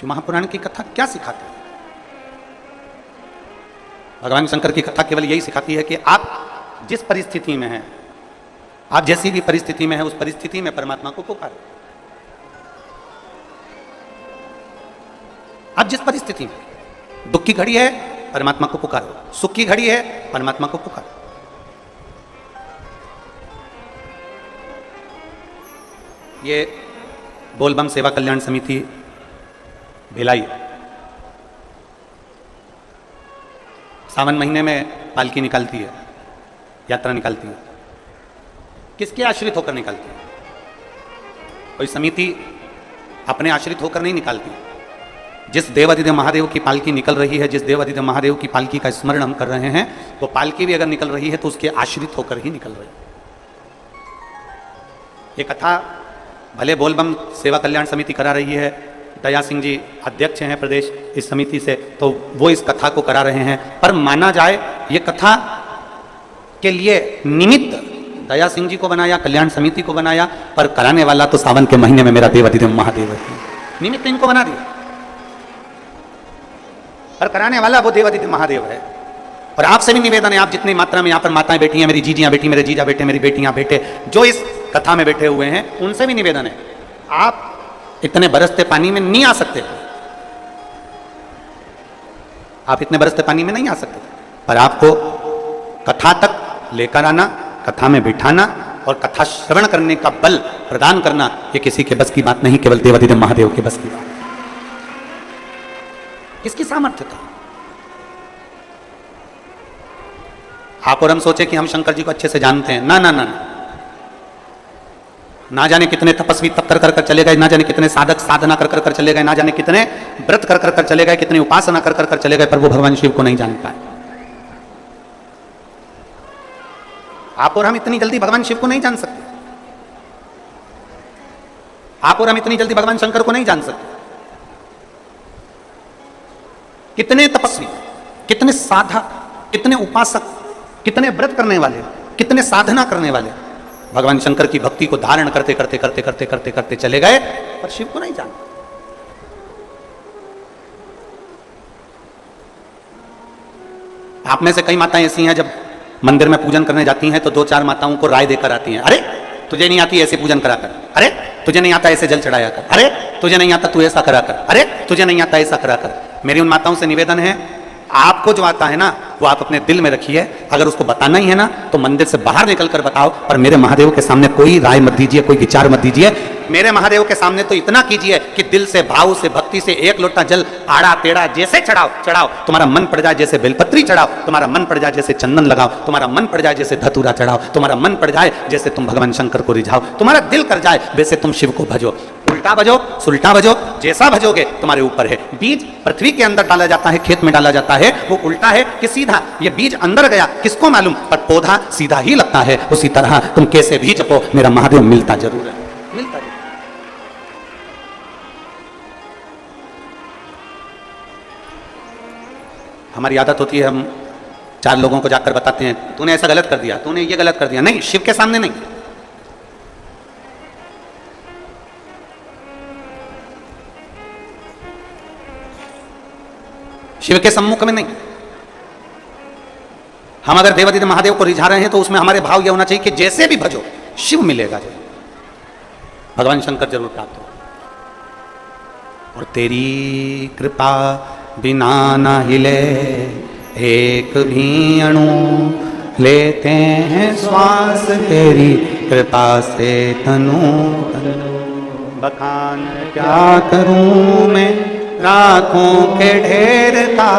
शिव महापुराण की कथा क्या सिखाती है? भगवान शंकर की कथा केवल यही सिखाती है कि आप जिस परिस्थिति में हैं, आप जैसी भी परिस्थिति में हैं, उस परिस्थिति में परमात्मा को पुकारो। आप जिस परिस्थिति में, दुख की घड़ी है परमात्मा को पुकारो, सुख की घड़ी है परमात्मा को पुकारो। ये बोलबम सेवा कल्याण समिति भिलाई सावन महीने में पालकी निकालती है, यात्रा निकालती है। किसके आश्रित होकर निकालती है? कोई समिति अपने आश्रित होकर नहीं निकालती। जिस देवाधिदेव महादेव की पालकी निकल रही है, जिस देवाधिदेव महादेव की पालकी का स्मरण हम कर रहे हैं, वो पालकी भी अगर निकल रही है तो उसके आश्रित होकर ही निकल रही है। ये कथा भले बोलबम सेवा कल्याण समिति करा रही है, दया सिंह जी अध्यक्ष हैं प्रदेश इस समिति से, तो वो इस कथा को करा रहे हैं, पर माना जाए ये कथा के लिए निमित्त दया सिंह जी को बनाया, कल्याण समिति को बनाया, पर कराने वाला तो सावन के महीने में मेरा देवाधिदेव महादेव है। निमित्त इनको बना दिया, पर कराने वाला वो देवाधिदेव महादेव है। और आपसे भी निवेदन है, आप जितनी मात्रा में यहाँ पर माताएं बैठी हैं, मेरी जीजियां बैठी, मेरे जीजा बेटे, मेरी बेटियां बेटे जो इस कथा में बैठे हुए हैं, उनसे भी निवेदन है, आप इतने बरसते पानी में नहीं आ सकते, आप इतने बरसते पानी में नहीं आ सकते, पर आपको कथा तक लेकर आना, कथा में बिठाना और कथा श्रवण करने का बल प्रदान करना, ये किसी के बस की बात नहीं, केवल देवाधिदेव महादेव के बस की बात। किसकी सामर्थ्य था? आप और हम सोचे कि हम शंकर जी को अच्छे से जानते हैं, ना ना ना ना जाने कितने तपस्वी तप कर कर चले गए, ना जाने कितने साधक साधना कर कर चले गए, ना जाने कितने व्रत कर कर चले गए, कितनी उपासना कर कर चले गए, पर वो भगवान शिव को नहीं जान पाए। आप और हम इतनी जल्दी भगवान शिव को नहीं जान सकते, आप और हम इतनी जल्दी भगवान शंकर को नहीं जान सकते। कितने तपस्वी, कितने साधक, कितने उपासक, कितने व्रत करने वाले, कितने साधना करने वाले भगवान शंकर की भक्ति को धारण करते करते करते करते करते करते चले गए, पर शिव को नहीं जानते। आप में से कई माताएं ऐसी हैं, जब मंदिर में पूजन करने जाती हैं तो दो चार माताओं को राय देकर आती हैं, अरे तुझे नहीं आती ऐसे पूजन करा कर, अरे तुझे नहीं आता ऐसे जल चढ़ाया कर, अरे तुझे नहीं आता तू ऐसा करा कर, अरे तुझे नहीं आता ऐसा करा कर। मेरी उन माताओं से निवेदन है, आपको जो आता है ना वो आप अपने दिल में रखिए, अगर उसको बताना ही है ना तो मंदिर से बाहर निकलकर बताओ, पर मेरे महादेव के सामने कोई राय मत दीजिए, कोई विचार मत दीजिए। मेरे महादेव के सामने तो इतना कीजिए कि दिल से, भाव से, भक्ति से एक लोटा जल आड़ा टेढ़ा जैसे चढ़ाओ चढ़ाओ, तुम्हारा मन पड़ जाए जैसे बेलपत्री चढ़ाओ, तुम्हारा मन पड़ जाए जैसे चंदन लगाओ, तुम्हारा मन पड़ जाए जैसे धतूरा चढ़ाओ, तुम्हारा मन पड़ जाए जैसे तुम भगवान शंकर को रिझाओ, तुम्हारा दिल कर जाए वैसे तुम शिव को भजो। उल्टा भजो सुल्टा भजो, जैसा भजोगे तुम्हारे ऊपर है। बीज पृथ्वी के अंदर डाला जाता है, खेत में डाला जाता है, वो उल्टा है कि सीधा, ये बीज अंदर गया किसको मालूम, पर पौधा सीधा ही लगता है। उसी तरह तुम कैसे भी जपो, मेरा महादेव मिलता जरूर है, मिलता जरूर। हमारी आदत होती है, हम चार लोगों को जाकर बताते हैं तूने ऐसा गलत कर दिया, तूने ये गलत कर दिया। नहीं, शिव के सामने नहीं, शिव के सम्मुख में नहीं। हम अगर देवाधिदेव महादेव को रिझा रहे हैं तो उसमें हमारे भाव यह होना चाहिए कि जैसे भी भजो शिव मिलेगा, भगवान शंकर जरूर प्राप्त हो। और तेरी कृपा बिना न हिले एक भी अणु, लेते हैं श्वास तेरी कृपा से तनु तनु। बखान क्या करूं मैं राखों के ढेर का,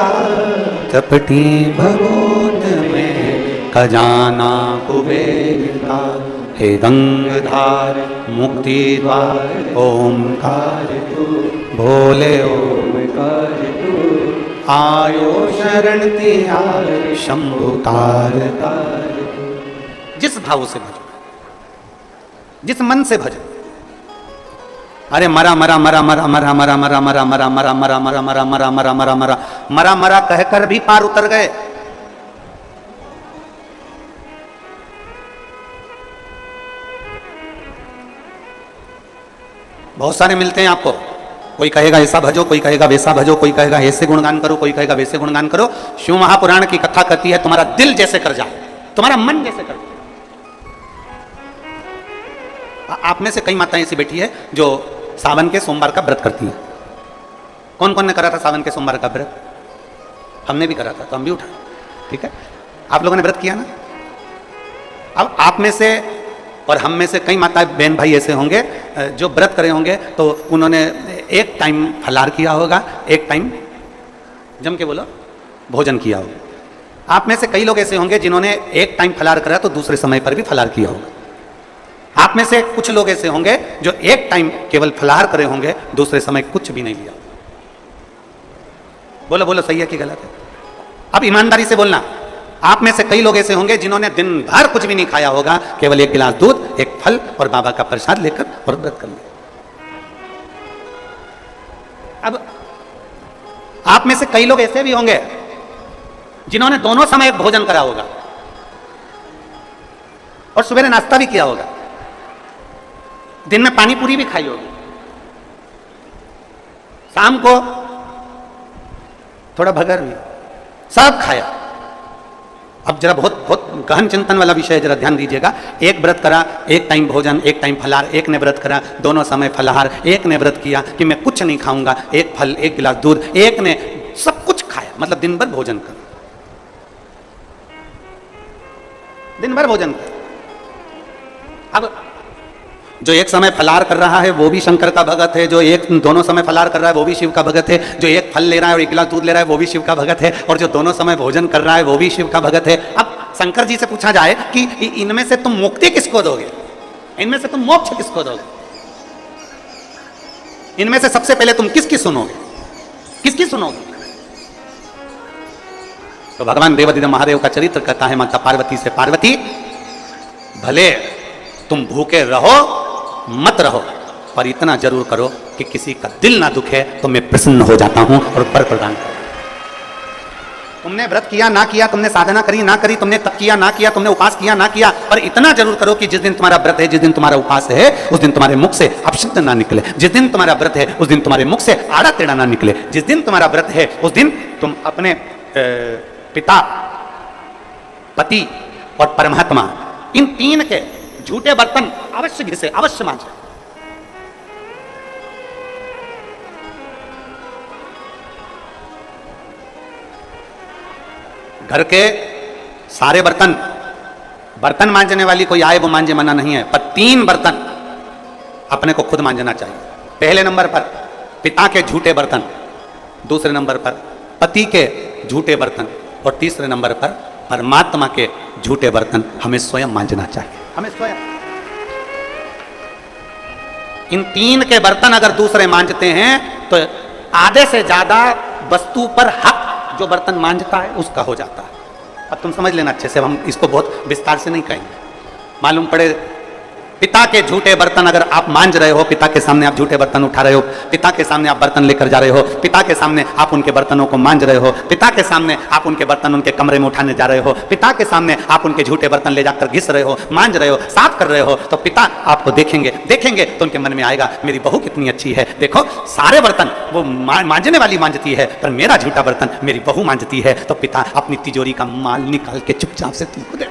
चपटी भगोत में खजाना कुबेर का। हे गंगाधार मुक्ति द्वार ओमकार तू, भोले ओमकार तू। आयो शरण तिहार शंभुकार तार। जिस भाव से भजो, जिस मन से भजो, अरे मरा मरा मरा मरा मरा मरा मरा मरा मरा मरा मरा मरा मरा मरा मरा मरा मरा मरा मरा कहकर भी पार उतर गए। बहुत सारे मिलते हैं आपको, कोई कहेगा ऐसा भजो, कोई कहेगा वैसा भजो, कोई कहेगा ऐसे गुणगान करो, कोई कहेगा वैसे गुणगान करो। शिव महापुराण की कथा कहती है तुम्हारा दिल जैसे कर जाए, तुम्हारा मन जैसे कर जाए। आप में से कई माताएं ऐसी बैठी है जो सावन के सोमवार का व्रत करती हैं। कौन कौन ने करा था सावन के सोमवार का व्रत? हमने भी करा था, तो हम भी उठाए। ठीक है, आप लोगों ने व्रत किया ना। अब आप में से और हम में से कई माता बहन भाई ऐसे होंगे जो व्रत करे होंगे, तो उन्होंने एक टाइम फलाहार किया होगा, एक टाइम जम के बोलो भोजन किया होगा। आप में से कई लोग ऐसे होंगे जिन्होंने एक टाइम फलाहार करा तो दूसरे समय पर भी फलाहार किया होगा। आप में से कुछ लोग ऐसे होंगे जो एक टाइम केवल फलाहार करे होंगे, दूसरे समय कुछ भी नहीं लिया। बोलो बोलो, सही है कि गलत है? अब ईमानदारी से बोलना। आप में से कई लोग ऐसे होंगे जिन्होंने दिन भर कुछ भी नहीं खाया होगा, केवल एक गिलास दूध, एक फल और बाबा का प्रसाद लेकर और व्रत कर लिया। अब आप में से कई लोग ऐसे भी होंगे जिन्होंने दोनों समय भोजन करा होगा और सुबह नाश्ता भी किया होगा, दिन में पानी पूरी भी खाई होगी, शाम को थोड़ा भगर भी, सब खाया। अब जरा बहुत बहुत गहन चिंतन वाला विषय है, जरा ध्यान दीजिएगा। एक व्रत करा, एक टाइम भोजन, एक टाइम फलाहार, एक ने व्रत करा दोनों समय फलाहार, एक ने व्रत किया कि मैं कुछ नहीं खाऊंगा, एक फल एक गिलास दूध, एक ने सब कुछ खाया, मतलब दिन भर भोजन कर, दिन भर भोजन कर। अब जो एक समय फलाहार कर रहा है वो भी शंकर का भगत है, जो एक दोनों समय फलाहार कर रहा है वो भी शिव का भगत है, जो एक फल ले रहा है और एक गिलास दूध ले रहा है वो भी शिव का भगत है, और जो दोनों समय भोजन कर रहा है वो भी शिव का भगत है। अब शंकर जी से पूछा जाए कि इनमें से तुम मुक्ति किसको दोगे, इनमें से तुम मोक्ष किसको दोगे, इनमें से सबसे पहले तुम किसकी सुनोगे, किसकी सुनोगे? तो भगवान देवादिदेव महादेव का चरित्र कहता है माता पार्वती से, पार्वती भले तुम भूखे रहो मत रहो, पर इतना जरूर करो कि किसी का दिल ना दुखे तो मैं प्रसन्न हो जाता हूं और वर प्रदान करूं। तुमने व्रत किया ना किया, तुमने साधना करी ना करी, तुमने तप किया ना किया, तुमने उपास किया ना किया, पर इतना जरूर करो कि जिस दिन तुम्हारा व्रत है, जिस दिन तुम्हारा उपास है, उस दिन तुम्हारे मुख से अपशब्द ना निकले। जिस दिन तुम्हारा व्रत है उस दिन तुम्हारे मुख से आड़ा टेढ़ा ना निकले। जिस दिन तुम्हारा व्रत है उस दिन तुम अपने पिता, पति और परमात्मा, इन तीन के झूठे बर्तन अवश्य घिसे, अवश्य मांजे। घर के सारे बर्तन, बर्तन मांजने वाली कोई आए वो मांजे, मना नहीं है, पर 3 बर्तन अपने को खुद मांजना चाहिए। पहले नंबर पर पिता के झूठे बर्तन, दूसरे नंबर पर पति के झूठे बर्तन, और तीसरे नंबर पर परमात्मा के झूठे बर्तन हमें स्वयं मांजना चाहिए, हमें स्वयं। इन 3 के बर्तन अगर दूसरे मांजते हैं तो आधे से ज्यादा वस्तु पर हक जो बर्तन मांजता है उसका हो जाता है। अब तुम समझ लेना अच्छे से, हम इसको बहुत विस्तार से नहीं कहेंगे। मालूम पड़े पिता के झूठे बर्तन अगर आप मांज रहे हो, पिता के सामने आप झूठे बर्तन उठा रहे हो, पिता के सामने आप बर्तन लेकर जा रहे हो, पिता के सामने आप उनके बर्तनों को मांज रहे हो, पिता के सामने आप उनके बर्तन उनके कमरे में उठाने जा रहे हो, पिता के सामने आप उनके झूठे बर्तन ले जाकर घिस रहे हो, मांज रहे हो, साफ कर रहे हो, तो पिता आपको देखेंगे, देखेंगे तो उनके मन में आएगा मेरी बहू कितनी अच्छी है, देखो सारे बर्तन वो मांजने वाली मांजती है पर मेरा झूठा बर्तन मेरी बहू मांजती है। तो पिता अपनी तिजोरी का माल निकाल के चुपचाप से तुमको दे,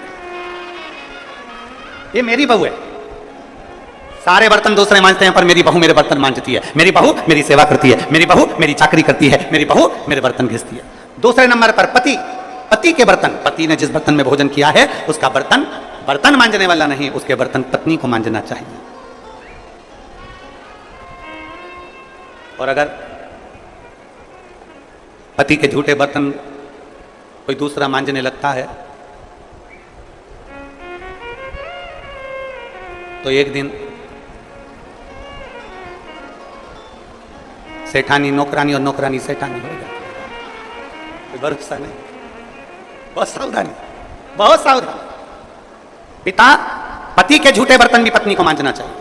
ये मेरी बहू है। सारे बर्तन दूसरे मांजते हैं पर मेरी बहू मेरे बर्तन मांजती है, मेरी बहू मेरी सेवा करती है, मेरी बहू मेरी चाकरी करती है, मेरी बहू मेरे बर्तन घिसती है। दूसरे नंबर पर पति, पति के बर्तन, पति ने जिस बर्तन में भोजन किया है उसका बर्तन बर्तन मांजने वाला नहीं, उसके बर्तन पत्नी को मांजना चाहिए। और अगर पति के झूठे बर्तन कोई दूसरा मांजने लगता है तो एक दिन सेठानी नौकरानी और नौकरानी सेठानी हो जाती है। भरोसा नहीं, बहुत सावधानी, बहुत सावधानी। पिता, पति के झूठे बर्तन भी पत्नी को मांजना चाहिए।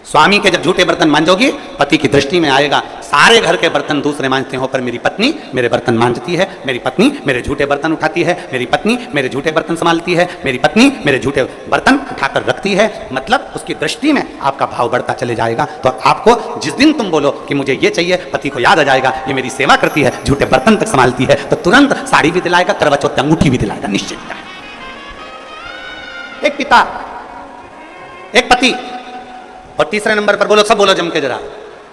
स्वामी के जब झूठे बर्तन मांजोगी, पति की दृष्टि में आएगा सारे घर के बर्तन दूसरे मांजते हो, पर मेरी पत्नी मेरे बर्तन मांजती है, मेरी पत्नी मेरे झूठे बर्तन उठाती है, मेरी पत्नी मेरे झूठे बर्तन संभालती है, मेरी पत्नी मेरे झूठे बर्तन उठाकर रखती है। मतलब उसकी दृष्टि में आपका भाव बढ़ता चले जाएगा। तो आपको जिस दिन तुम बोलो कि मुझे ये चाहिए, पति को याद आ जाएगा ये मेरी सेवा करती है, झूठे बर्तन तक संभालती है, तो तुरंत साड़ी भी दिलाएगा, करवा चौथ अंगूठी भी दिलाएगा, निश्चित। एक पिता, एक पति, और तीसरे नंबर पर बोलो, सब बोलो जम के जरा,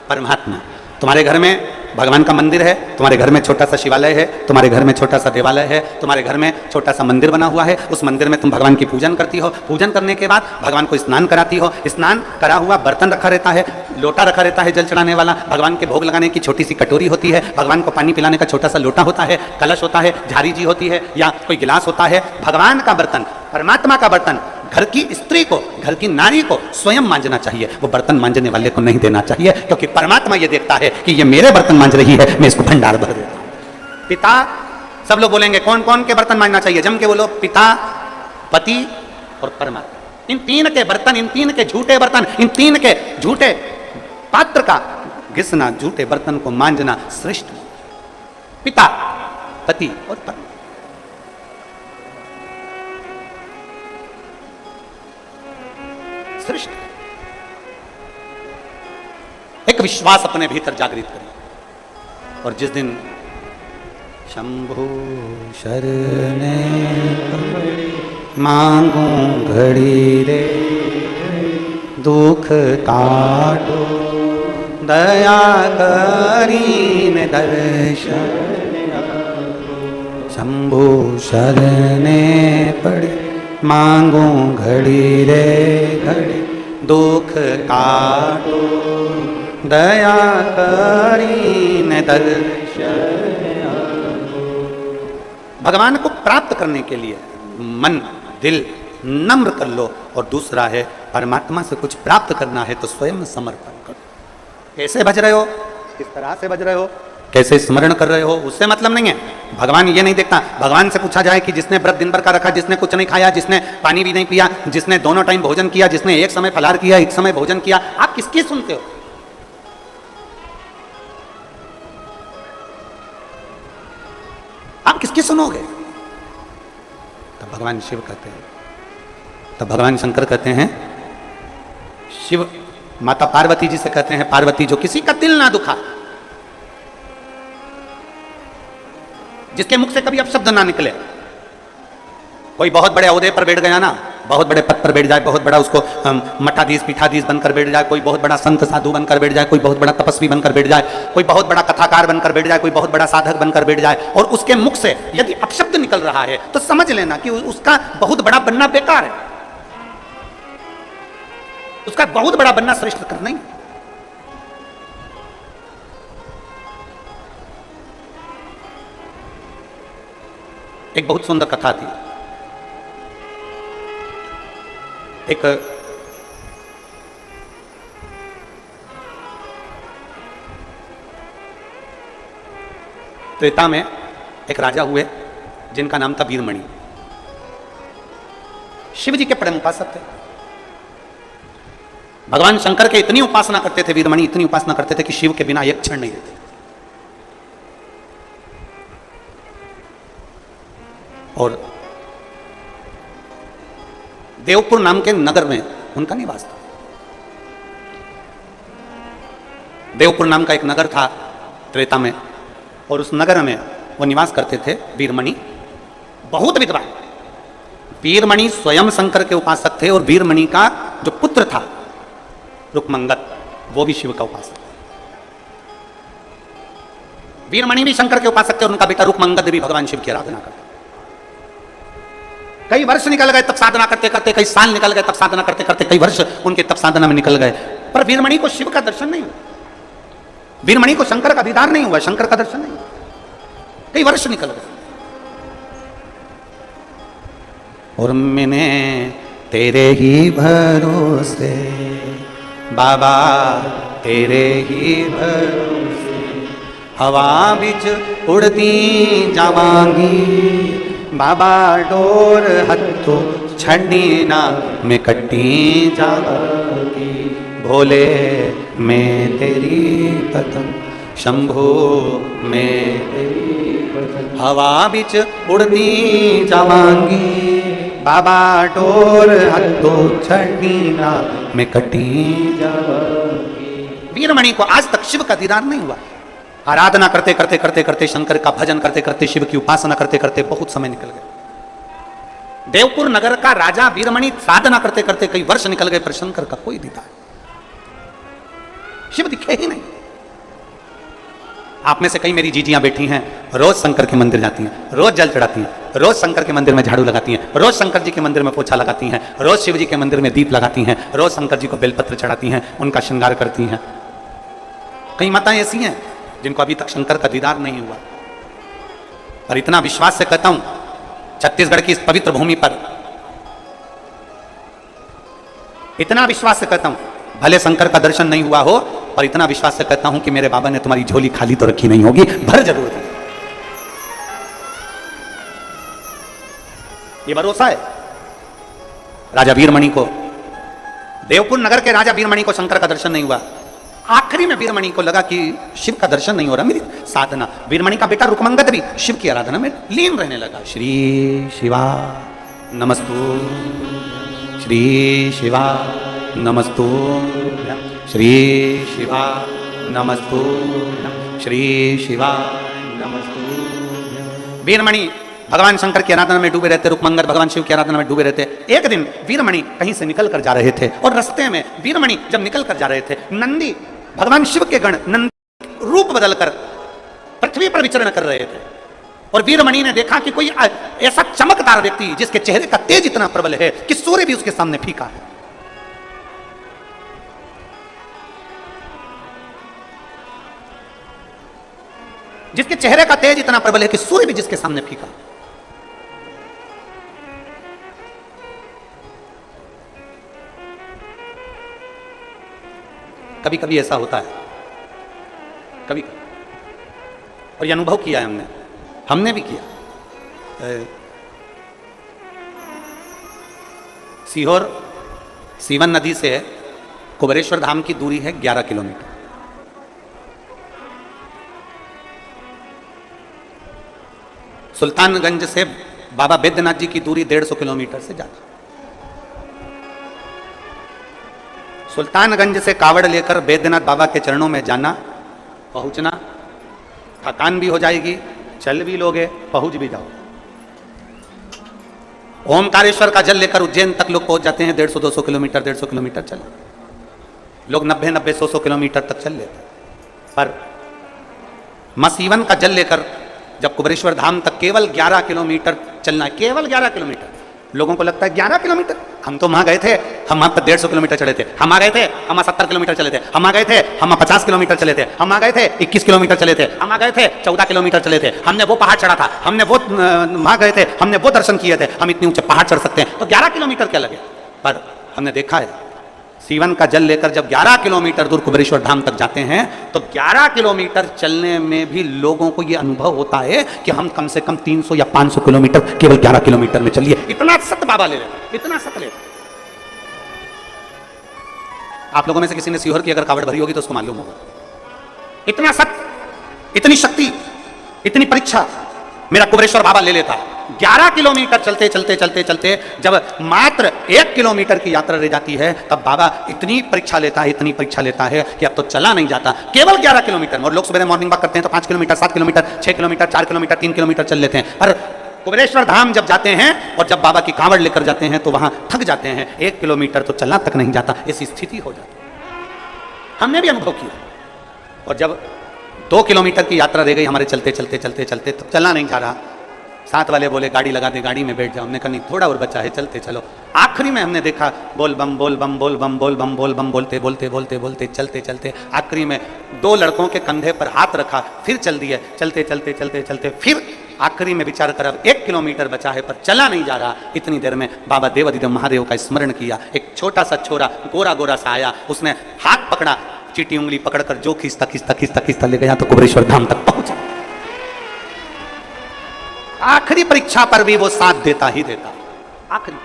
परमात्मा। तुम्हारे घर में भगवान का मंदिर है, तुम्हारे घर में छोटा सा शिवालय है, तुम्हारे घर में छोटा सा देवालय है, तुम्हारे घर में छोटा सा मंदिर बना हुआ है, उस मंदिर में तुम भगवान की पूजन करती हो, पूजन करने के बाद भगवान को स्नान कराती हो, स्नान करा हुआ बर्तन रखा रहता है, लोटा रखा रहता है जल चढ़ाने वाला, भगवान के भोग लगाने की छोटी सी कटोरी होती है, भगवान को पानी पिलाने का छोटा सा लोटा होता है, कलश होता है, झारी जी होती है या कोई गिलास होता है। भगवान का बर्तन, परमात्मा का बर्तन घर की स्त्री को, घर की नारी को स्वयं मांजना चाहिए, वो बर्तन मांजने वाले को नहीं देना चाहिए, क्योंकि परमात्मा ये देखता है कि ये मेरे बर्तन मांज रही है, मैं इसको भंडार भर देता हूं। पिता, सब लोग बोलेंगे कौन कौन के बर्तन मांजना चाहिए, जम के बोलो, पिता, पति और परमात्मा। इन तीन के बर्तन, इन तीन के झूठे बर्तन, इन तीन के झूठे पात्र का घिसना, झूठे बर्तन को मांजना श्रेष्ठ। पिता, पति और परमात्मा। श्रेष्ठ। एक विश्वास अपने भीतर जागृत करिए, और जिस दिन शंभु शरणे मांगू घड़ी रे, दुख काटो दया करीन दर्शन, शंभु शरणे पड़े मांगू घड़ी रे घड़ी, दुख काटो दया करीन दर्शन। भगवान को प्राप्त करने के लिए मन दिल नम्र कर लो, और दूसरा है परमात्मा से कुछ प्राप्त करना है तो स्वयं समर्पण करो। कैसे भज रहे हो, किस तरह से भज रहे हो, कैसे स्मरण कर रहे हो, उससे मतलब नहीं है। भगवान ये नहीं देखता। भगवान से पूछा जाए कि जिसने व्रत दिन भर का रखा, जिसने कुछ नहीं खाया, जिसने पानी भी नहीं पिया, जिसने दोनों टाइम भोजन किया, जिसने एक समय फलाहार किया, एक समय भोजन किया, आप किसकी सुनते हो? आप किसकी सुनोगे? तब भगवान शिव कहते हैं, तब भगवान शंकर कहते हैं, शिव माता पार्वती जी से कहते हैं, पार्वती जो किसी का दिल ना दुखा, जिसके मुख से कभी अपशब्द ना निकले। कोई बहुत बड़े ओहदे पर बैठ गया ना, बहुत बड़े पद पर बैठ जाए, बहुत बड़ा उसको मठाधीश पीठाधीश बनकर बैठ जाए, कोई बहुत बड़ा संत साधु बनकर बैठ जाए, कोई बहुत बड़ा तपस्वी बनकर बैठ जाए, कोई बहुत बड़ा कथाकार बनकर बैठ जाए, कोई बहुत बड़ा साधक बनकर बैठ जाए, और उसके मुख से यदि अपशब्द निकल रहा है तो समझ लेना कि उसका बहुत बड़ा बनना बेकार है, उसका बहुत बड़ा बनना श्रेष्ठ करना ही। एक बहुत सुंदर कथा थी। एक त्रेता में एक राजा हुए जिनका नाम था वीरमणि। शिव जी के परम उपासक थे। भगवान शंकर के इतनी उपासना करते थे वीरमणि, इतनी उपासना करते थे कि शिव के बिना एक क्षण नहीं रहते। और देवपुर नाम के नगर में उनका निवास था। देवपुर नाम का एक नगर था त्रेता में, और उस नगर में वो निवास करते थे वीरमणि, बहुत विद्वान। वीरमणि स्वयं शंकर के उपासक थे, और वीरमणि का जो पुत्र था रुक्मंगद, वो भी शिव का उपासक था। वीरमणि भी शंकर के उपासक थे, और उनका बेटा रुक्मंगद भी भगवान शिव की आराधना करता। कई वर्ष निकल गए तब साधना करते करते, कई साल निकल गए तब साधना करते करते, कई वर्ष उनके तब साधना में निकल गए, पर वीरमणि को शिव का दर्शन नहीं हुआ। वीरमणि को शंकर का दीदार नहीं हुआ, शंकर का दर्शन नहीं हुआ। कई वर्ष निकल गए, और मैंने तेरे ही भरोसे बाबा, तेरे ही भरोसे हवा बिच उड़ती जावांगी, बाबा डोर हथो छड़ी ना मैं कट्टी जावांगी, भोले मैं तेरी कदम, शंभो मैं तेरी कदम, हवा बिच उड़ती जावांगी, बाबा डोर हथो छड़ी ना मैं कटी जावांगी। वीरमणि को आज तक शिव का दीदार नहीं हुआ। आराधना करते करते करते करते, शंकर का भजन करते करते, शिव की उपासना करते करते बहुत समय निकल गया। देवपुर नगर का राजा वीरमणि साधना करते करते कई वर्ष निकल गए, पर शंकर का कोई दीदार, शिव दिखे ही नहीं। आप में से कई मेरी जीजियां बैठी हैं, रोज शंकर के मंदिर जाती हैं, रोज जल चढ़ाती हैं, रोज शंकर के मंदिर में झाड़ू लगाती हैं, रोज शंकर जी के मंदिर में पोछा लगाती हैं, रोज शिव जी के मंदिर में दीप लगाती हैं, रोज शंकर जी को बेलपत्र चढ़ाती हैं, उनका श्रृंगार करती हैं। कई माताएं ऐसी हैं जिनको अभी तक शंकर का दीदार नहीं हुआ। पर इतना विश्वास से कहता हूं, छत्तीसगढ़ की इस पवित्र भूमि पर इतना विश्वास से कहता हूं, भले शंकर का दर्शन नहीं हुआ हो, पर इतना विश्वास से कहता हूं कि मेरे बाबा ने तुम्हारी झोली खाली तो रखी नहीं होगी, भर जरूर दी। ये भरोसा है। राजा वीरमणि को, देवपुर नगर के राजा वीरमणि को शंकर का दर्शन नहीं हुआ। आखिरी में वीरमणि को लगा कि शिव का दर्शन नहीं हो रहा, मेरी साधना। वीरमणि का बेटा रुकमंगद भी शिव की आराधना में लीन रहने लगा। श्री शिवा नमस्तु, श्री शिवा नमस्तु, श्री शिवा नमस्तु, श्री शिवा नमस्तु। वीरमणि भगवान शंकर की आराधना में डूबे रहते, रुकमंगद भगवान शिव की आराधना में डूबे रहते। एक दिन वीरमणि कहीं से निकल कर जा रहे थे, और रास्ते में वीरमणि जब निकल कर जा रहे थे, नंदी, भगवान शिव के गण नंदी रूप बदलकर पृथ्वी पर विचरण कर रहे थे। और वीरमणि ने देखा कि कोई ऐसा चमकदार व्यक्ति जिसके चेहरे का तेज इतना प्रबल है कि सूर्य भी उसके सामने फीका है। जिसके चेहरे का तेज इतना प्रबल है कि सूर्य भी जिसके सामने फीका। कभी कभी ऐसा होता है, कभी, और ये अनुभव किया है हमने भी किया। सीहोर सीवन नदी से कुबेरेश्वर धाम की दूरी है 11 किलोमीटर। सुल्तानगंज से बाबा बैद्यनाथ जी की दूरी 150 किलोमीटर से ज्यादा। सुल्तानगंज से कावड़ लेकर बैद्यनाथ बाबा के चरणों में जाना, पहुंचना, थकान भी हो जाएगी, चल भी लोगे, पहुंच भी जाओगे। ओमकारेश्वर का जल लेकर उज्जैन तक लोग पहुंच जाते हैं 150-200 किलोमीटर, 150 किलोमीटर चल, लोग 90-100 किलोमीटर तक चल लेते। पर मसीवन का जल लेकर जब कुबेरेश्वर धाम तक केवल 11 किलोमीटर चलना है, केवल 11 किलोमीटर। लोगों को लगता है 11 किलोमीटर, हम तो वहां गए थे, हम वहां पर 150 किलोमीटर चले थे, हम आ गए थे, हम 70 किलोमीटर चले थे, हम आ गए थे, हम 50 किलोमीटर चले थे, हम आ गए थे 21 किलोमीटर चले थे, हम आ गए थे 14 किलोमीटर चले थे, हमने वो पहाड़ चढ़ा था, हमने वो वहां गए थे, हमने वो दर्शन किए थे, हम इतने ऊंचे पहाड़ चढ़ सकते हैं, तो 11 किलोमीटर क्या लगे। पर हमने देखा है, सीवन का जल लेकर जब 11 किलोमीटर दूर कुबेरेश्वर धाम तक जाते हैं, तो 11 किलोमीटर चलने में भी लोगों को यह अनुभव होता है कि हम कम से कम 300 या 500 किलोमीटर केवल 11 किलोमीटर में चलिए। इतना सत बाबा ले लेते, इतना सत ले। आप लोगों में से किसी ने सीहोर की अगर कावड़ भरी होगी तो उसको मालूम होगा, इतना सत, इतनी शक्ति, इतनी परीक्षा मेरा कुबेरेश्वर बाबा ले लेता है। 11 किलोमीटर चलते चलते चलते चलते जब मात्र 1 किलोमीटर की यात्रा रह जाती है, तब बाबा इतनी परीक्षा लेता है, इतनी परीक्षा लेता है कि अब तो चला नहीं जाता, केवल 11 किलोमीटर। और लोग सुबह मॉर्निंग वॉक करते हैं तो 5 kilometre, 7 kilometre, 6 kilometre, 4 kilometre, 3 kilometre चल लेते हैं। पर कुबेरेश्वर धाम जब जाते हैं और जब बाबा की कांवड़ लेकर जाते हैं तो वहां थक जाते हैं, 1 किलोमीटर तो चलना तक नहीं जाता, ऐसी स्थिति हो जाती है। हमने भी अनुभव किया। और जब 2 किलोमीटर की यात्रा रह गई हमारे चलते चलते चलते चलते, तो चलना नहीं जा रहा, साथ वाले बोले गाड़ी लगा दे, गाड़ी में बैठ जाओ। हमने कहा नहीं, थोड़ा और बचा है, चलते चलो। आखिरी में हमने देखा बोल बम बोल बम बोल बम बोल बम बोल बम बोलते बोलते बोलते बोलते चलते चलते आखिरी में 2 लड़कों के कंधे पर हाथ रखा, फिर चल दिए, चलते चलते चलते चलते फिर आखिरी में विचार कर अब 1 किलोमीटर बचा है पर चला नहीं जा रहा। इतनी देर में बाबा देवाधिदेव महादेव का स्मरण किया। एक छोटा सा छोरा गोरा गोरा सा आया, उसने हाथ पकड़ा, चीटी उंगली पकड़कर जो खींचता खींचता खींचता खींचता ले गया तो कुबेरेश्वर धाम तक पहुंचा। आखिरी परीक्षा पर भी वो साथ देता ही देता, आखिरी।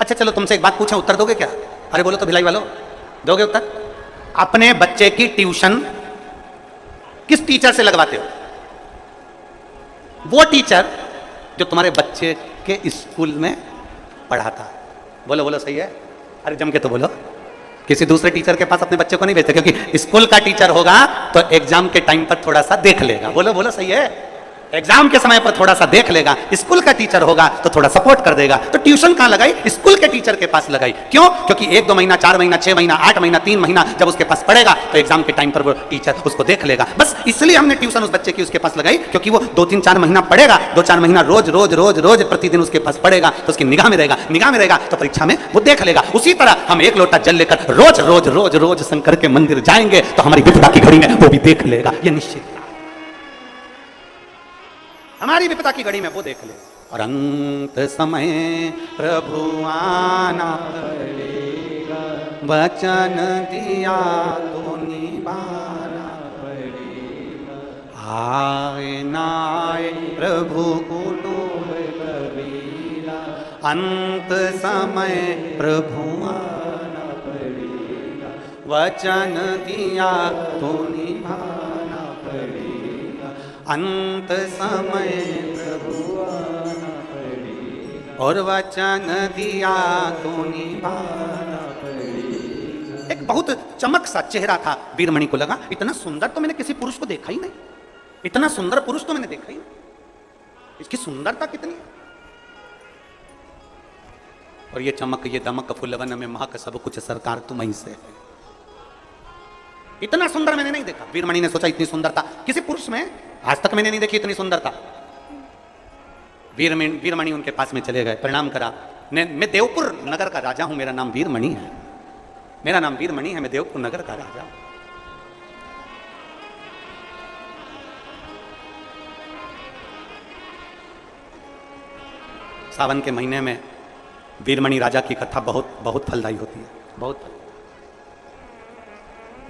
अच्छा चलो तुमसे एक बात पूछें, उत्तर दोगे क्या? अरे बोलो तो भिलाई वालों, दोगे उत्तर? अपने बच्चे की ट्यूशन किस टीचर से लगवाते हो? वो टीचर जो तुम्हारे बच्चे के स्कूल में पढ़ाता है। बोलो बोलो सही है? अरे जम के तो बोलो। किसी दूसरे टीचर के पास अपने बच्चे को नहीं भेजते, क्योंकि स्कूल का टीचर होगा तो एग्जाम के टाइम पर थोड़ा सा देख लेगा। बोलो बोलो सही है? एग्जाम के समय पर थोड़ा सा देख लेगा। स्कूल का टीचर होगा तो थोड़ा सपोर्ट कर देगा। तो ट्यूशन कहां लगाई? स्कूल के टीचर के पास लगाई। क्यों? क्योंकि 1-2 महीना, 4 महीना, 6 महीना, 8 महीना, 3 महीना जब उसके पास पढ़ेगा तो एग्जाम के टाइम पर वो टीचर उसको देख लेगा। बस इसलिए हमने ट्यूशन उस बच्चे की उसके पास लगाई, क्योंकि वो 2-3-4 महीना पढ़ेगा, 2-4 महीना रोज रोज रोज रोज प्रतिदिन उसके पास पढ़ेगा तो उसकी निगाह में रहेगा, निगाह में रहेगा तो परीक्षा में वो देख लेगा। उसी तरह हम 1 लोटा जल लेकर रोज रोज रोज रोज शंकर के मंदिर जाएंगे तो हमारी विपदा की घड़ी में वो भी देख लेगा। ये निश्चित, हमारी विपदा की घड़ी में वो देख ले। और अंत समय प्रभु आना पड़ेगा, वचन दिया तो निभाना पड़ेगा। आए ना आए प्रभु को कबीरा, अंत समय प्रभु आना पड़ेगा, वचन दिया तो निभाना पड़ेगा। अंत समय प्रभु आना पड़ेगा और वचन दिया तो निभाना पड़ेगा। एक बहुत चमक सा चेहरा था वीरमणि को। लगा इतना सुंदर तो मैंने किसी पुरुष को देखा ही नहीं, इतना सुंदर पुरुष तो मैंने देखा ही नहीं। इसकी सुंदरता कितनी है, और ये चमक ये दमक फुलवन में महक सब कुछ सरकार तुम्हीं से है। इतना सुंदर मैंने नहीं देखा। वीरमणि ने सोचा इतनी सुंदरता किसी पुरुष में आज तक मैंने नहीं देखी, इतनी सुंदरता। वीरमणि उनके पास में चले गए, प्रणाम करा। मैं देवपुर नगर का राजा हूं, मेरा नाम वीरमणि है, मेरा नाम वीरमणि है, मैं देवपुर नगर का राजा। सावन के महीने में वीरमणि राजा की कथा बहुत बहुत फलदायी होती है, बहुत।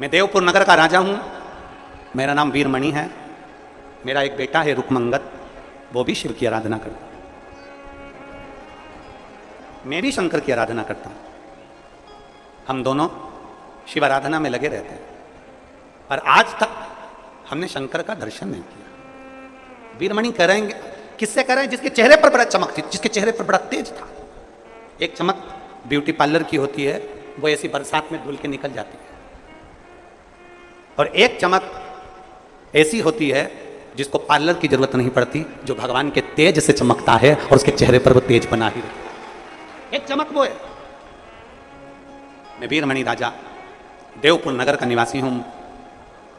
मैं देवपुर नगर का राजा हूं, मेरा नाम वीरमणि है, मेरा एक बेटा है रुकमंगत, वो भी शिव की आराधना करता है, मैं भी शंकर की आराधना करता हूं। हम दोनों शिव आराधना में लगे रहते हैं, और आज तक हमने शंकर का दर्शन नहीं किया। वीरमणि कह रहे हैं, किससे कह रहे हैं? जिसके चेहरे पर बड़ा चमक थी, जिसके चेहरे पर बड़ा तेज था। एक चमक ब्यूटी पार्लर की होती है, वो ऐसी बरसात में धुल के निकल जाती है, और एक चमक ऐसी होती है जिसको पार्लर की जरूरत नहीं पड़ती, जो भगवान के तेज से चमकता है और उसके चेहरे पर वो तेज बना ही रहता है। एक चमक वो है। मैं वीरमणि राजा देवपुर नगर का निवासी हूं,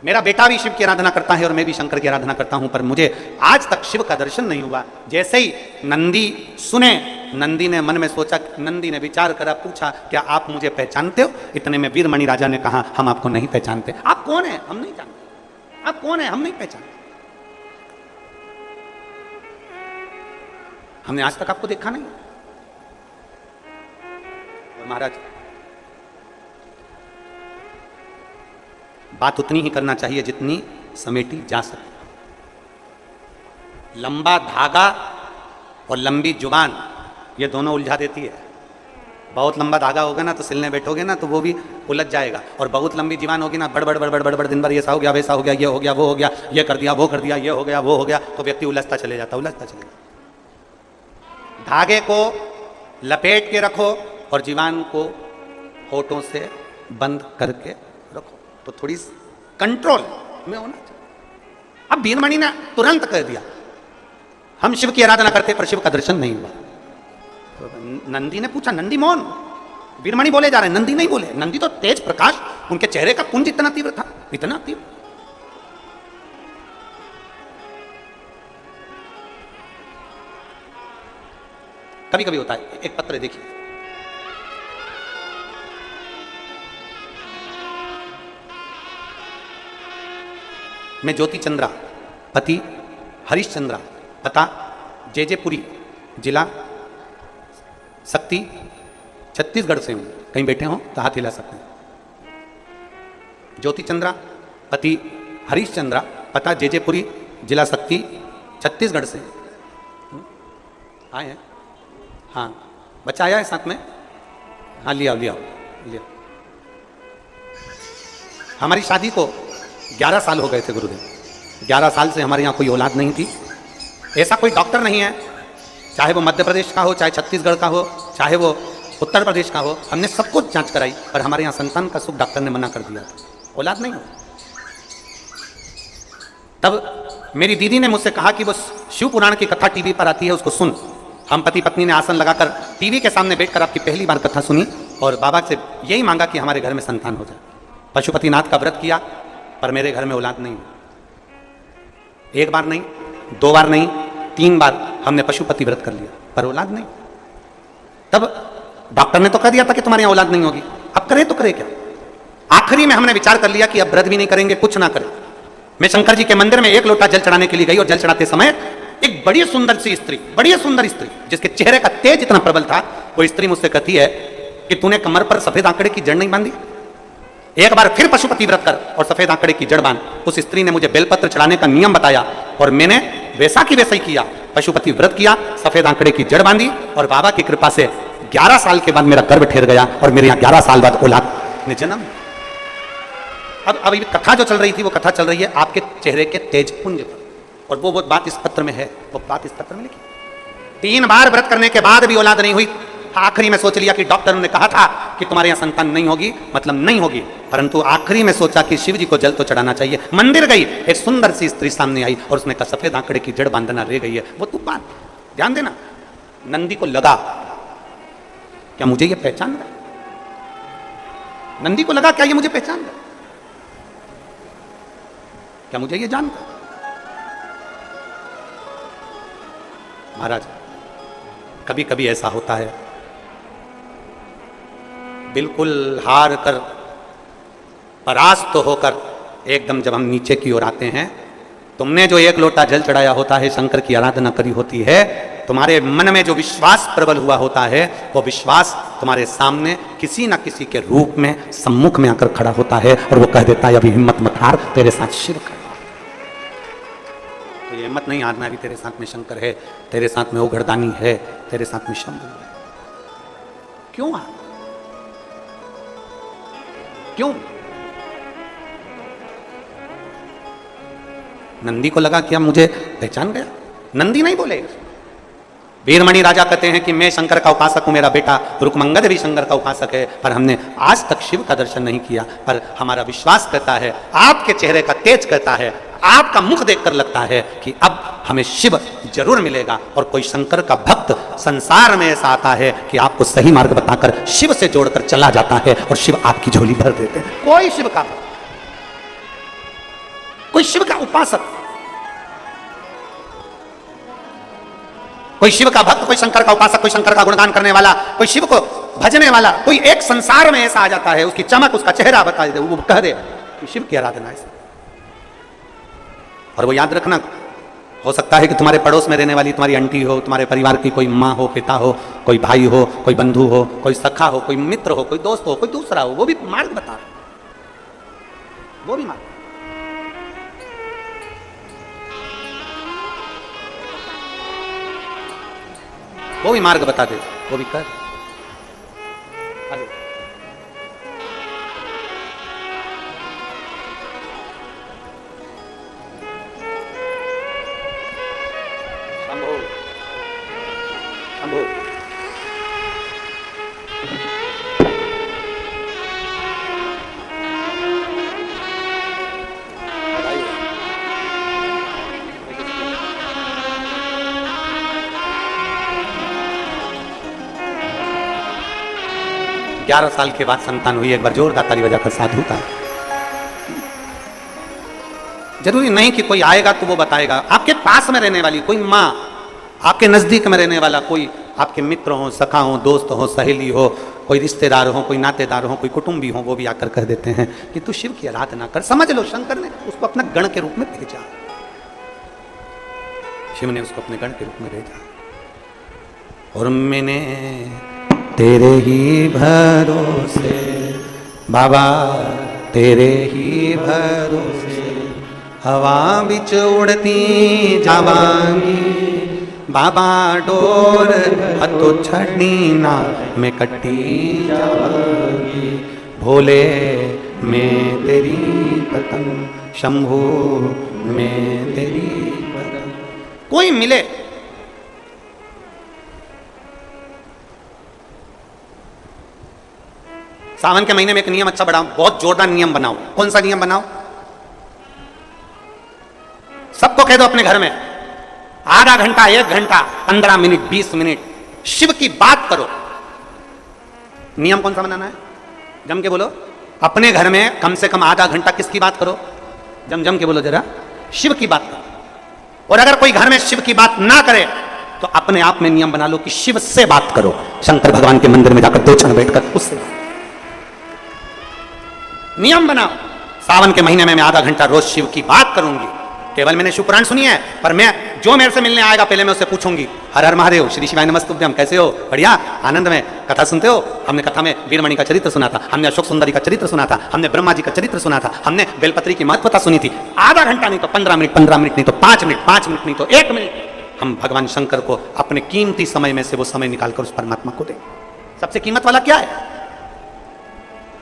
मेरा बेटा भी शिव की आराधना करता है और मैं भी शंकर की आराधना करता हूं, पर मुझे आज तक शिव का दर्शन नहीं हुआ। जैसे ही नंदी सुने, नंदी ने मन में सोचा, नंदी ने विचार करा, पूछा क्या आप मुझे पहचानते हो? इतने में वीरमणि राजा ने कहा, हम आपको नहीं पहचानते। आप कौन है? हम नहीं जानते। आप कौन है? हम नहीं पहचानते। हमने आज तक आपको देखा नहीं। महाराज, बात उतनी ही करना चाहिए जितनी समेटी जा सके। लंबा धागा और लंबी जुबान, ये दोनों उलझा देती है। बहुत लंबा धागा होगा ना तो सिलने बैठोगे ना तो वो भी उलझ जाएगा, और बहुत लंबी जुबान होगी ना, बड़ बड़ बड़ बड़ बड़ बड़ दिन भर ऐसा हो गया, वैसा हो गया, ये हो गया, वो हो गया, ये कर दिया, वो कर दिया, ये हो गया, वो हो गया, तो व्यक्ति उलझता चले जाता, उलझता चले जाता। धागे को लपेट के रखो और जीवान को होठों से बंद करके रखो, तो थोड़ी कंट्रोल में होना चाहिए। अब वीरमणि ने तुरंत कह दिया, हम शिव की आराधना करते पर शिव का दर्शन नहीं हुआ। तो नंदी ने पूछा, नंदी मौन, वीरमणि बोले जा रहे हैं, नंदी नहीं बोले। नंदी तो तेज प्रकाश, उनके चेहरे का पुंज इतना तीव्र था, इतना तीव्र। कभी कभी होता है। एक पत्र देखिए, मैं ज्योति चंद्रा, पति हरीश चंद्रा, पता जेजेपुरी, जिला शक्ति, छत्तीसगढ़ से हूं। कहीं बैठे हो तो हाथ हिला सकते हैं। ज्योति चंद्रा, पति हरीश चंद्रा, पता जेजेपुरी, जिला शक्ति, छत्तीसगढ़ से आए हैं। हाँ, बच्चा आया है साथ में? हाँ, लिया लिया लिया। हमारी शादी को 11 साल हो गए थे गुरुदेव। 11 साल से हमारे यहाँ कोई औलाद नहीं थी। ऐसा कोई डॉक्टर नहीं है, चाहे वो मध्य प्रदेश का हो, चाहे छत्तीसगढ़ का हो, चाहे वो उत्तर प्रदेश का हो, हमने सब कुछ जांच कराई, पर हमारे यहाँ संतान का सुख डॉक्टर ने मना कर दिया, औलाद नहीं हो। तब मेरी दीदी ने मुझसे कहा कि वो शिव पुराण की कथा टीवी पर आती है, उसको सुन। हम पति पत्नी ने आसन लगाकर टीवी के सामने बैठकर आपकी पहली बार कथा सुनी और बाबा से यही मांगा कि हमारे घर में संतान हो जाए। पशुपतिनाथ का व्रत किया, पर मेरे घर में औलाद नहीं। एक बार नहीं, 2 बार नहीं, 3 बार हमने पशुपति व्रत कर लिया, पर औलाद नहीं। तब डॉक्टर ने तो कह दिया था कि तुम्हारी औलाद नहीं होगी, अब करे तो करे क्या। आखिरी में हमने विचार कर लिया कि अब व्रत भी नहीं करेंगे, कुछ ना करें। मैं शंकर जी के मंदिर में 1 लोटा जल चढ़ाने के लिए गई और जल चढ़ाते समय एक बड़ी सुंदर सी स्त्री, बड़ी सुंदर स्त्री जिसके चेहरे का तेज इतना प्रबल था, वो स्त्री मुझसे कहती है कि तूने कमर पर सफेद आंकड़े की जड़ नहीं बांधी, एक बार फिर पशुपति व्रत कर और सफेद आंकड़े की जड़ बांध। उस स्त्री ने मुझे बेलपत्र चढ़ाने का नियम बताया और मैंने वैसा की वैसा ही किया। पशुपति व्रत किया, सफेद आंकड़े की जड़ बांधी और बाबा की कृपा से 11 साल के बाद मेरा गर्भ ठहर गया और मेरे यहाँ 11 साल बाद औलाद ने जन्म। अब कथा जो चल रही थी वो कथा चल रही है आपके चेहरे के तेज पुंज पर, और वो बात इस पत्र में है, वो बात इस पत्र में लिखी। 3 बार व्रत करने के बाद भी औलाद नहीं हुई। आखिरी में सोच लिया कि डॉक्टर ने कहा था कि तुम्हारे यहाँ संतान नहीं होगी, मतलब नहीं होगी, परंतु आखिरी में सोचा कि शिव जी को जल तो चढ़ाना चाहिए। मंदिर गई, एक सुंदर सी स्त्री सामने आई और उसने कहा सफेद आंकड़े की जड़ बांधना रह गई है, वो तू बात ध्यान देना। नंदी को लगा क्या मुझे ये पहचान रहा, नंदी को लगा क्या ये मुझे पहचान रहा, क्या मुझे ये जानता। महाराज कभी कभी ऐसा होता है, बिल्कुल हार कर परास्त होकर एकदम जब हम नीचे की ओर आते हैं, तुमने जो 1 लोटा जल चढ़ाया होता है, शंकर की आराधना करी होती है, तुम्हारे मन में जो विश्वास प्रबल हुआ होता है, वो विश्वास तुम्हारे सामने किसी न किसी के रूप में सम्मुख में आकर खड़ा होता है और वो कह देता है अभी हिम्मत मत हार, तेरे साथ शिव खड़ा। तो ये हिम्मत नहीं हारना, अभी तेरे साथ में शंकर है, तेरे साथ में वो घरदानी है, तेरे साथ में शंभु है। क्यों हार, क्यों? नंदी को लगा क्या मुझे पहचान गया, नंदी नहीं बोले। वीरमणि राजा कहते हैं कि मैं शंकर का उपासक हूं, मेरा बेटा रुकमंगद भी शंकर का उपासक है, पर हमने आज तक शिव का दर्शन नहीं किया। पर हमारा विश्वास कहता है, आपके चेहरे का तेज कहता है, आपका मुख देखकर लगता है कि अब हमें शिव जरूर मिलेगा। और कोई शंकर का भक्त संसार में ऐसा आता है कि आपको सही मार्ग बताकर शिव से जोड़कर चला जाता है और शिव आपकी झोली भर देते हैं। कोई शिव का भक्त, कोई शिव का उपासक, कोई शिव का भक्त, कोई शंकर का उपासक, कोई शंकर का गुणगान करने वाला, कोई शिव को भजने वाला, कोई एक संसार में ऐसा आ जाता है, उसकी चमक, उसका चेहरा बता दे, वो कह दे कि शिव की आराधना है। और वो याद रखना, हो सकता है कि तुम्हारे पड़ोस में रहने वाली तुम्हारी आंटी हो, तुम्हारे परिवार की कोई माँ हो, पिता हो, कोई भाई हो, कोई बंधु हो, कोई सखा हो, कोई मित्र हो, कोई दोस्त हो, कोई दूसरा हो, वो भी मार्ग बता रहे, वो भी मार्ग, वो भी मार्ग बता दे, वो भी कर। शंभो शंभो 11 साल के बाद संतान हुई। एक बार जोरदार ताली बजाकर साधु का। जरूरी नहीं कि कोई आएगा तो वो बताएगा, आपके पास में रहने वाली कोई माँ, आपके नजदीक में रहने वाला कोई, आपके मित्र हो, सखा हो, दोस्त हो, सहेली हो, कोई रिश्तेदार हो, कोई नातेदार हो, कोई कुटुंबी हो, वो भी आकर कह देते हैं कि तू शिव की आराधना कर। समझ लो, शंकर ने उसको अपना गण के रूप में भेजा, शिव ने उसको अपने गण के रूप में भेजा। और मैंने तेरे ही भरोसे बाबा, तेरे ही भरोसे हवा बिच उड़ती जावांगी, बाबा डोर हतो छड़ी ना मैं कट्टी जाऊंगी, भोले मैं तेरी पतंग, शंभू मैं तेरी पतंग। कोई मिले सावन के महीने में एक नियम अच्छा बढ़ाओ, बहुत जोरदार नियम बनाओ। कौन सा नियम बनाओ? सबको कह दो अपने घर में आधा घंटा, 1 घंटा, 15 मिनट, 20 मिनट शिव की बात करो। नियम कौन सा बनाना है? जम के बोलो। अपने घर में कम से कम आधा घंटा किसकी बात करो? जम के बोलो जरा, शिव की बात करो। और अगर कोई घर में शिव की बात ना करे तो अपने आप में नियम बना लो कि शिव से बात करो। शंकर भगवान के मंदिर में जाकर 2 क्षण बैठकर उससे नियम बनाओ। सावन के महीने में मैं आधा घंटा रोज शिव की बात करूंगी। केवल मैंने शिव पुराण सुनी है, पर मैं जो मेरे से मिलने आएगा पहले मैं उससे पूछूंगी, हर हर महादेव, श्री शिवाय नमस्तुभ्यम, कैसे हो? बढ़िया, आनंद में। कथा सुनते हो? हमने कथा में वीरमणि का चरित्र सुना था, हमने अशोक सुंदरी का चरित्र सुना था, हमने ब्रह्मा जी का चरित्र सुना था, हमने बेलपत्री की महत्वता सुनी थी। आधा घंटा नहीं तो 15 मिनट, 15 मिनट नहीं तो 5 मिनट, 5 मिनट नहीं तो 1 मिनट हम भगवान शंकर को अपने कीमती समय में से वो समय निकालकर उस परमात्मा को दें। सबसे कीमत वाला क्या है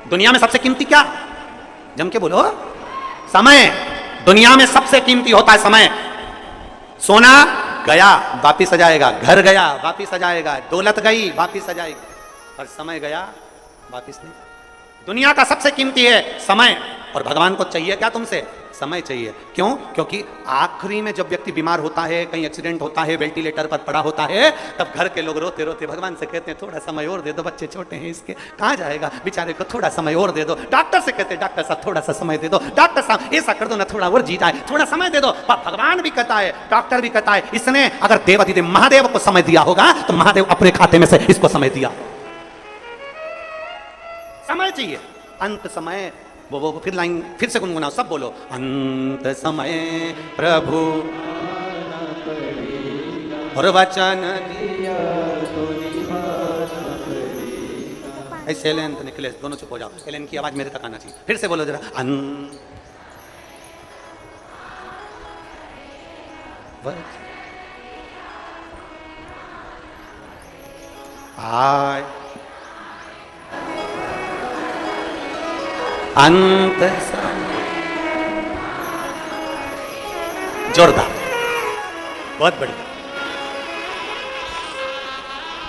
दुनिया में? सबसे कीमती क्या? जम के बोलो। समय। दुनिया में सबसे कीमती होता है समय। सोना गया वापिस आ जाएगा, घर गया वापिस आ जाएगा, दौलत गई वापिस आ जाएगी, और समय गया वापिस नहीं। दुनिया का सबसे कीमती है समय। और भगवान को चाहिए क्या तुमसे? समय चाहिए। क्यों? क्योंकि आखिरी में जब व्यक्ति बीमार होता है, कहीं एक्सीडेंट होता है, वेंटिलेटर पर पड़ा होता है, तब घर के लोग रोते रोते भगवान से कहते हैं थोड़ा समय और दे दो, बच्चे छोटे हैं इसके, कहाँ जाएगा बेचारे को, थोड़ा समय और दे दो। डॉक्टर से कहते हैं डॉक्टर साहब थोड़ा सा समय दे दो, डॉक्टर साहब ऐसा कर दो ना, थोड़ा और जी जाए, थोड़ा समय दे दो। भगवान भी कहता है, डॉक्टर भी कहता है, इसने अगर देवाधिदेव महादेव को समय दिया होगा तो महादेव अपने खाते में से इसको समय दिया। समय चाहिए। अंत समय, वो फिर लाइन फिर से गुनगुनाओ, सब बोलो। अंत समय प्रभु और वचन दिया तो ऐसे एलेन तो निकले, दोनों चुप हो जाओ। एलेन की आवाज मेरे तक आना चाहिए। फिर से बोलो जरा। आय अंत जोरदार, बहुत बढ़िया।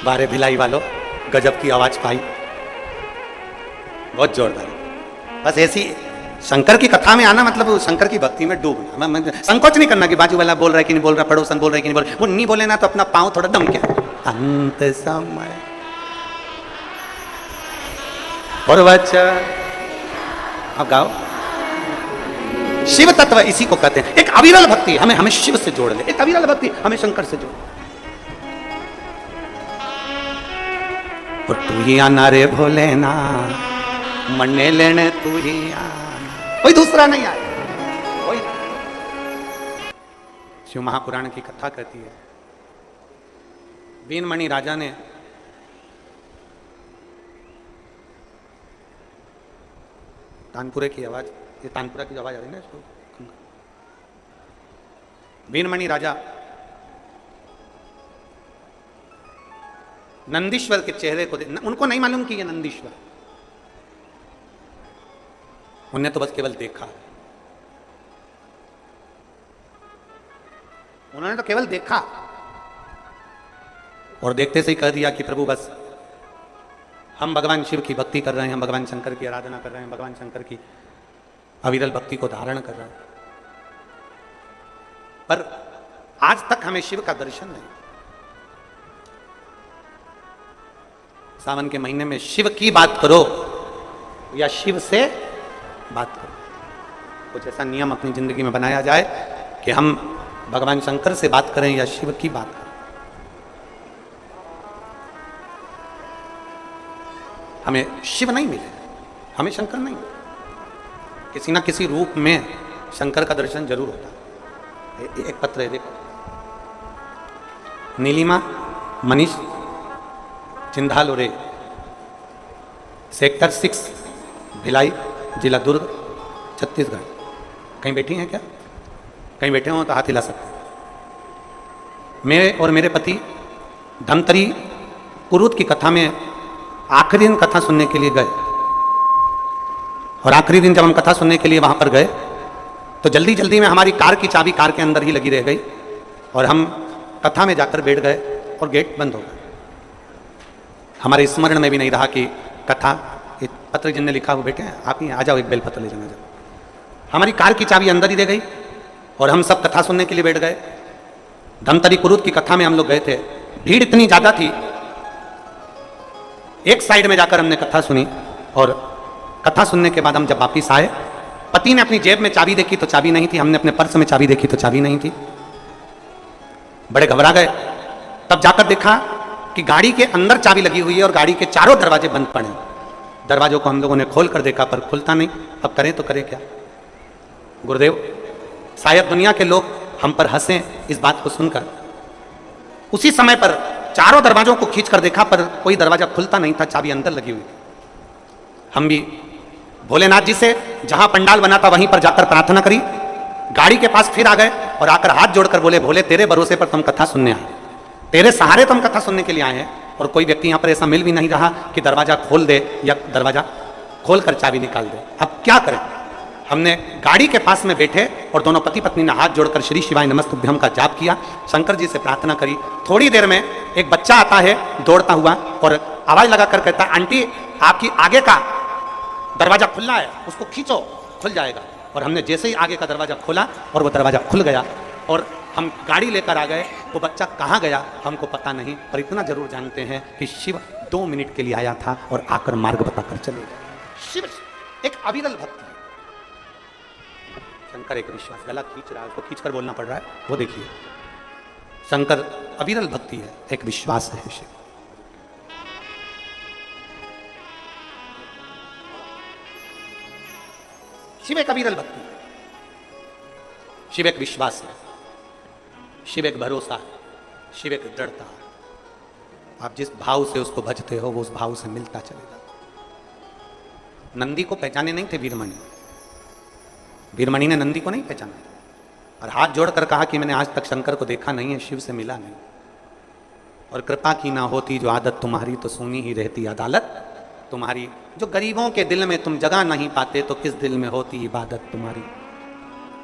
बारे भिलाई वालों, गजब की आवाज पाई, बहुत जोरदार। बस ऐसी शंकर की कथा में आना मतलब शंकर की भक्ति में डूबना। संकोच नहीं करना कि बाजू वाला बोल रहा है कि नहीं बोल रहा, पड़ोसन बोल रहा है कि नहीं बोल रहा। वो नहीं बोले ना तो अपना पांव थोड़ा दम क्या। अंत समय और वचन। अब गाओ। शिव तत्व इसी को कहते हैं। एक अविरल भक्ति हमें शिव से जोड़ ले, एक अविरल भक्ति हमें शंकर से जोड़। और तू ही आना रे भोले ना, मरने लेने तू ही आना, कोई दूसरा नहीं आया, कोई। शिव महापुराण की कथा कहती है, वीरमणि राजा ने तानपुरे की आवाज, ये तानपुरा की आवाज आ रही है ना। वीरमणि राजा नंदीश्वर के चेहरे को उनको नहीं मालूम कि ये नंदीश्वर, उन्होंने तो बस केवल देखा, उन्होंने तो केवल देखा और देखते से ही कह दिया कि प्रभु बस हम भगवान शिव की भक्ति कर रहे हैं, हम भगवान शंकर की आराधना कर रहे हैं, भगवान शंकर की अविरल भक्ति को धारण कर रहे हैं। पर आज तक हमें शिव का दर्शन नहीं। सावन के महीने में शिव की बात करो या शिव से बात करो। कुछ ऐसा नियम अपनी जिंदगी में बनाया जाए कि हम भगवान शंकर से बात करें या शिव की बात करें। हमें शिव नहीं मिले, हमें शंकर नहीं, किसी ना किसी रूप में शंकर का दर्शन जरूर होता है। एक पत्र है देखो, नीलिमा मनीष चिंधालोरे, सेक्टर 6 भिलाई, जिला दुर्ग, छत्तीसगढ़। कहीं बैठी हैं क्या? कहीं बैठे हो तो हाथ हिला सकते हैं। मैं और मेरे पति धमतरी कुरूद की कथा में आखिरी दिन कथा सुनने के लिए गए। और आखिरी दिन जब हम कथा सुनने के लिए वहां पर गए तो जल्दी जल्दी में हमारी कार की चाबी कार के अंदर ही लगी रह गई और हम कथा में जाकर बैठ गए और गेट बंद हो गए। हमारे स्मरण में भी नहीं रहा कि कथा पत्र जिनने लिखा वो बेटे आप ही आ जाओ, एक बेलपत्र ले जाना जाओ। हमारी कार की चाबी अंदर ही रह गई और हम सब कथा सुनने के लिए बैठ गए। धमतरी कुरूद की कथा में हम लोग गए थे, भीड़ इतनी ज्यादा थी, एक साइड में जाकर हमने कथा सुनी और कथा सुनने के बाद हम जब वापिस आए, पति ने अपनी जेब में चाबी देखी तो चाबी नहीं थी, हमने अपने पर्स में चाबी देखी तो चाबी नहीं थी। बड़े घबरा गए। तब जाकर देखा कि गाड़ी के अंदर चाबी लगी हुई है और गाड़ी के चारों दरवाजे बंद पड़े। दरवाजों को हम लोगों ने खोल कर देखा पर खुलता नहीं। अब करें तो करें क्या? गुरुदेव, शायद दुनिया के लोग हम पर हंसें इस बात को सुनकर। उसी समय पर चारों दरवाजों को खींच कर देखा पर कोई दरवाजा खुलता नहीं था, चाबी अंदर लगी हुई थी। हम भी भोलेनाथ जी से जहां पंडाल बना था वहीं पर जाकर प्रार्थना करी, गाड़ी के पास फिर आ गए और आकर हाथ जोड़कर बोले, भोले तेरे भरोसे पर तुम कथा सुनने आए, तेरे सहारे तुम कथा सुनने के लिए आए हैं और कोई व्यक्ति यहां पर ऐसा मिल भी नहीं रहा कि दरवाजा खोल दे या दरवाजा खोलकर चाबी निकाल दे। अब क्या करें? हमने गाड़ी के पास में बैठे और दोनों पति पत्नी ने हाथ जोड़कर श्री शिवाय नमस्तुभ्यम का जाप किया, शंकर जी से प्रार्थना करी। थोड़ी देर में एक बच्चा आता है दौड़ता हुआ और आवाज लगाकर कहता है, आंटी आपकी आगे का दरवाजा खुला है, उसको खींचो खुल जाएगा। और हमने जैसे ही आगे का दरवाजा खोला और वो दरवाजा खुल गया और हम गाड़ी लेकर आ गए। वो बच्चा कहाँ गया हमको पता नहीं, पर इतना जरूर जानते हैं कि शिव 2 मिनट के लिए आया था और आकर मार्ग बताकर चले गए। शिव एक अविरल भक्त है। शंकर एक विश्वास, गला खींच रहा है, उसको खींचकर बोलना पड़ रहा है, वो देखिए। शंकर अविरल भक्ति है, एक विश्वास है शिव। शिव एक अविरल भक्ति है, शिव एक विश्वास है, शिव एक भरोसा है, शिव एक दृढ़ता है। आप जिस भाव से उसको भजते हो वो उस भाव से मिलता चलेगा। नंदी को पहचाने नहीं थे वीरमणि, वीरमणि ने नंदी को नहीं पहचाना और हाथ जोड़कर कहा कि मैंने आज तक शंकर को देखा नहीं है, शिव से मिला नहीं, और कृपा की ना होती जो आदत तुम्हारी तो सुनी ही रहती अदालत तुम्हारी। जो गरीबों के दिल में तुम जगह नहीं पाते तो किस दिल में होती इबादत तुम्हारी।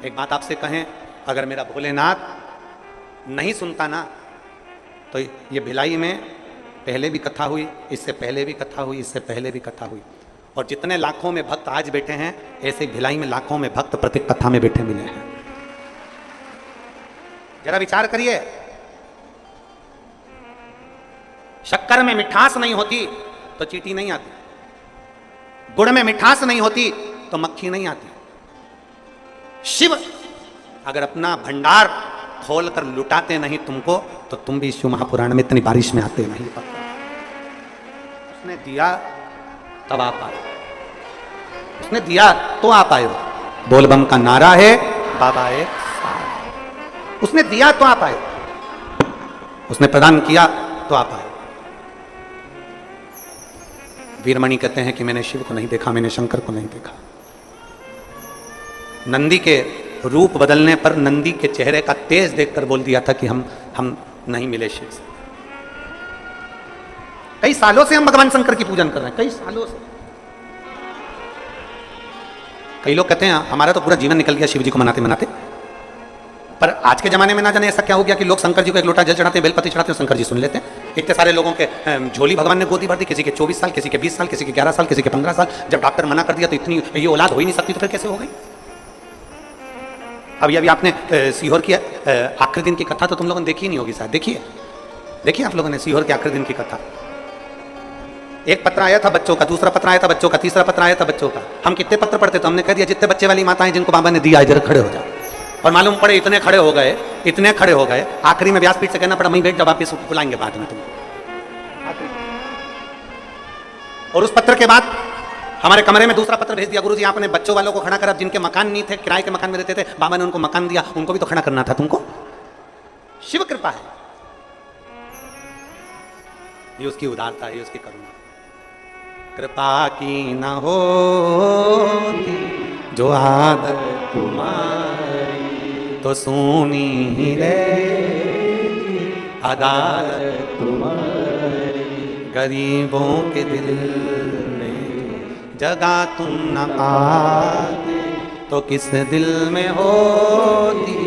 एक बात आपसे कहें, अगर मेरा भोलेनाथ नहीं सुनता ना तो ये भिलाई में पहले भी कथा हुई, इससे पहले भी कथा हुई, इससे पहले भी कथा हुई, और जितने लाखों में भक्त आज बैठे हैं ऐसे भिलाई में लाखों में भक्त प्रत्येक कथा में बैठे मिले हैं। जरा विचार करिए, शक्कर में मिठास नहीं होती तो चींटी नहीं आती, गुड़ में मिठास नहीं होती तो मक्खी नहीं आती। शिव अगर अपना भंडार खोलकर लुटाते नहीं तुमको तो तुम भी शिव महापुराण में इतनी बारिश में आते नहीं। उसने दिया तब आप आए, उसने दिया तो आप आए। बोलबम का नारा है, बाबा है, उसने दिया तो आप आए, उसने प्रदान किया तो आप आए। वीरमणि कहते हैं कि मैंने शिव को नहीं देखा, मैंने शंकर को नहीं देखा। नंदी के रूप बदलने पर नंदी के चेहरे का तेज देखकर बोल दिया था कि हम नहीं मिले शिव से। कई सालों से हम भगवान शंकर की पूजन कर रहे हैं, कई सालों से। कई लोग कहते हैं हमारा तो पूरा जीवन निकल गया शिव जी को मनाते मनाते, पर आज के जमाने में ना जाने ऐसा क्या हो गया कि लोग शंकर जी को एक लोटा जल चढ़ाते हैं, बेलपत्ती चढ़ाते हैं, शंकर जी सुन लेते हैं। इतने सारे लोगों के झोली भगवान ने गोदी भर दी, किसी के 24 साल, किसी के 20 साल, किसी के 11 साल, किसी के 15 साल। जब डॉक्टर मना कर दिया तो इतनी ये औलाद हो ही नहीं सकती तो फिर कैसे हो गई? अभी आपने सीहोर की आखिरी दिन की कथा तो तुम लोगों ने देखी नहीं होगी शायद, देखिए आप लोगों ने सीहोर के आखिरी दिन की कथा। एक पत्र आया था बच्चों का, दूसरा पत्र आया था बच्चों का, तीसरा पत्र आया था बच्चों का। हम कितने पत्र पढ़ते तो हमने कह दिया जितने बच्चे वाली माताएं जिनको बाबा ने दिया इधर खड़े हो जाओ, और मालूम पड़े इतने खड़े हो गए, इतने खड़े हो गए, आखिरी में व्यासपीठ से कहना पड़ा वहीं बैठ जाओ, वापिस बुलाएंगे बाद में तुमको। और उस पत्र के बाद हमारे कमरे में दूसरा पत्र भेज दिया, गुरुजी आपने बच्चों वालों को खड़ा करा, जिनके मकान नहीं थे, किराए के मकान में रहते थे, बाबा ने उनको मकान दिया, उनको भी तो खड़ा करना था तुमको। शिव कृपा है, ये उसकी उदारता है, ये उसकी करुणा। कृपा की न हो जो आदत तुम्हारी तो सुनी ही रे अदालत तुम्हारी, गरीबों के दिल में जगह तुम न पाते तो किस दिल में होती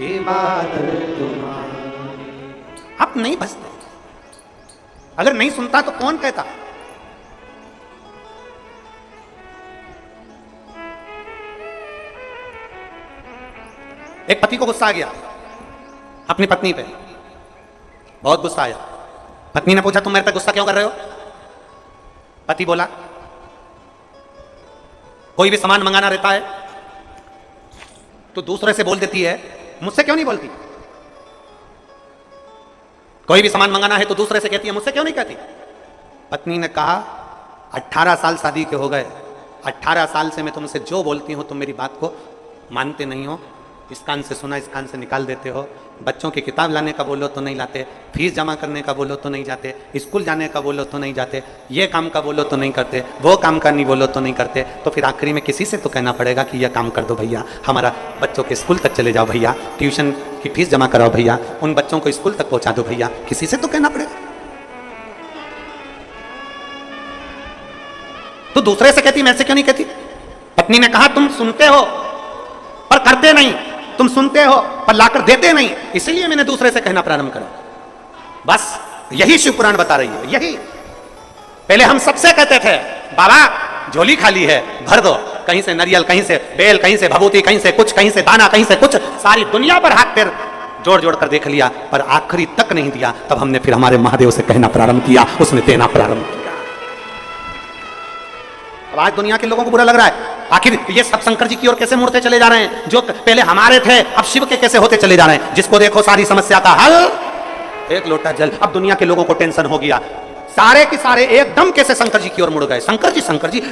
इबादत तुम्हारी। अब नहीं बसते, अगर नहीं सुनता तो कौन कहता। एक पति को गुस्सा आ गया अपनी पत्नी पे, बहुत गुस्सा आया। पत्नी ने पूछा तुम मेरे पे गुस्सा क्यों कर रहे हो? पति बोला कोई भी सामान मंगाना रहता है तो दूसरे से बोल देती है, मुझसे क्यों नहीं बोलती? कोई भी सामान मंगाना है तो दूसरे से कहती है, मुझसे क्यों नहीं कहती? पत्नी ने कहा 18 साल शादी के हो गए, 18 साल से मैं तुमसे जो बोलती हूं तुम मेरी बात को मानते नहीं हो। इस कान से सुना इस कान से निकाल देते हो। बच्चों की किताब लाने का बोलो तो नहीं लाते, फीस जमा करने का बोलो तो नहीं जाते, स्कूल जाने का बोलो तो नहीं जाते, ये काम का बोलो तो नहीं करते, वो काम का नहीं बोलो तो नहीं करते। तो फिर आखिरी में किसी से तो कहना पड़ेगा कि यह काम कर दो भैया, हमारा बच्चों के स्कूल तक चले जाओ भैया, ट्यूशन की फीस जमा कराओ भैया, उन बच्चों को स्कूल तक पहुंचा दो भैया, किसी से तो कहना पड़ेगा। तो दूसरे से कहती, मेरे से क्यों नहीं कहती? पत्नी ने कहा तुम सुनते हो पर करते नहीं, तुम सुनते हो पर लाकर देते नहीं, इसलिए मैंने दूसरे से कहना प्रारंभ करा। बस यही शिव पुराण बता रही है। यही पहले हम सबसे कहते थे बाबा झोली खाली है भर दो, कहीं से नारियल, कहीं से बेल, कहीं से भभूति, कहीं से कुछ, कहीं से दाना, कहीं से कुछ, सारी दुनिया पर हाथ पैर जोड़ जोड़ कर देख लिया पर आखिरी तक नहीं दिया। तब हमने फिर हमारे महादेव से कहना प्रारंभ किया, उसने देना प्रारंभ किया। अब आज दुनिया के लोगों को बुरा लग रहा है, आखिर ये सब शंकर जी की ओर कैसे मुड़ते चले जा रहे हैं? जो पहले हमारे थे अब शिव के कैसे होते चले जा रहे हैं? जिसको देखो सारी समस्या का हल, एक लोटा जल। अब दुनिया के लोगों को टेंशन हो गया, सारे के सारे एकदम कैसे शंकर जी की ओर मुड़ गए। शंकर जी,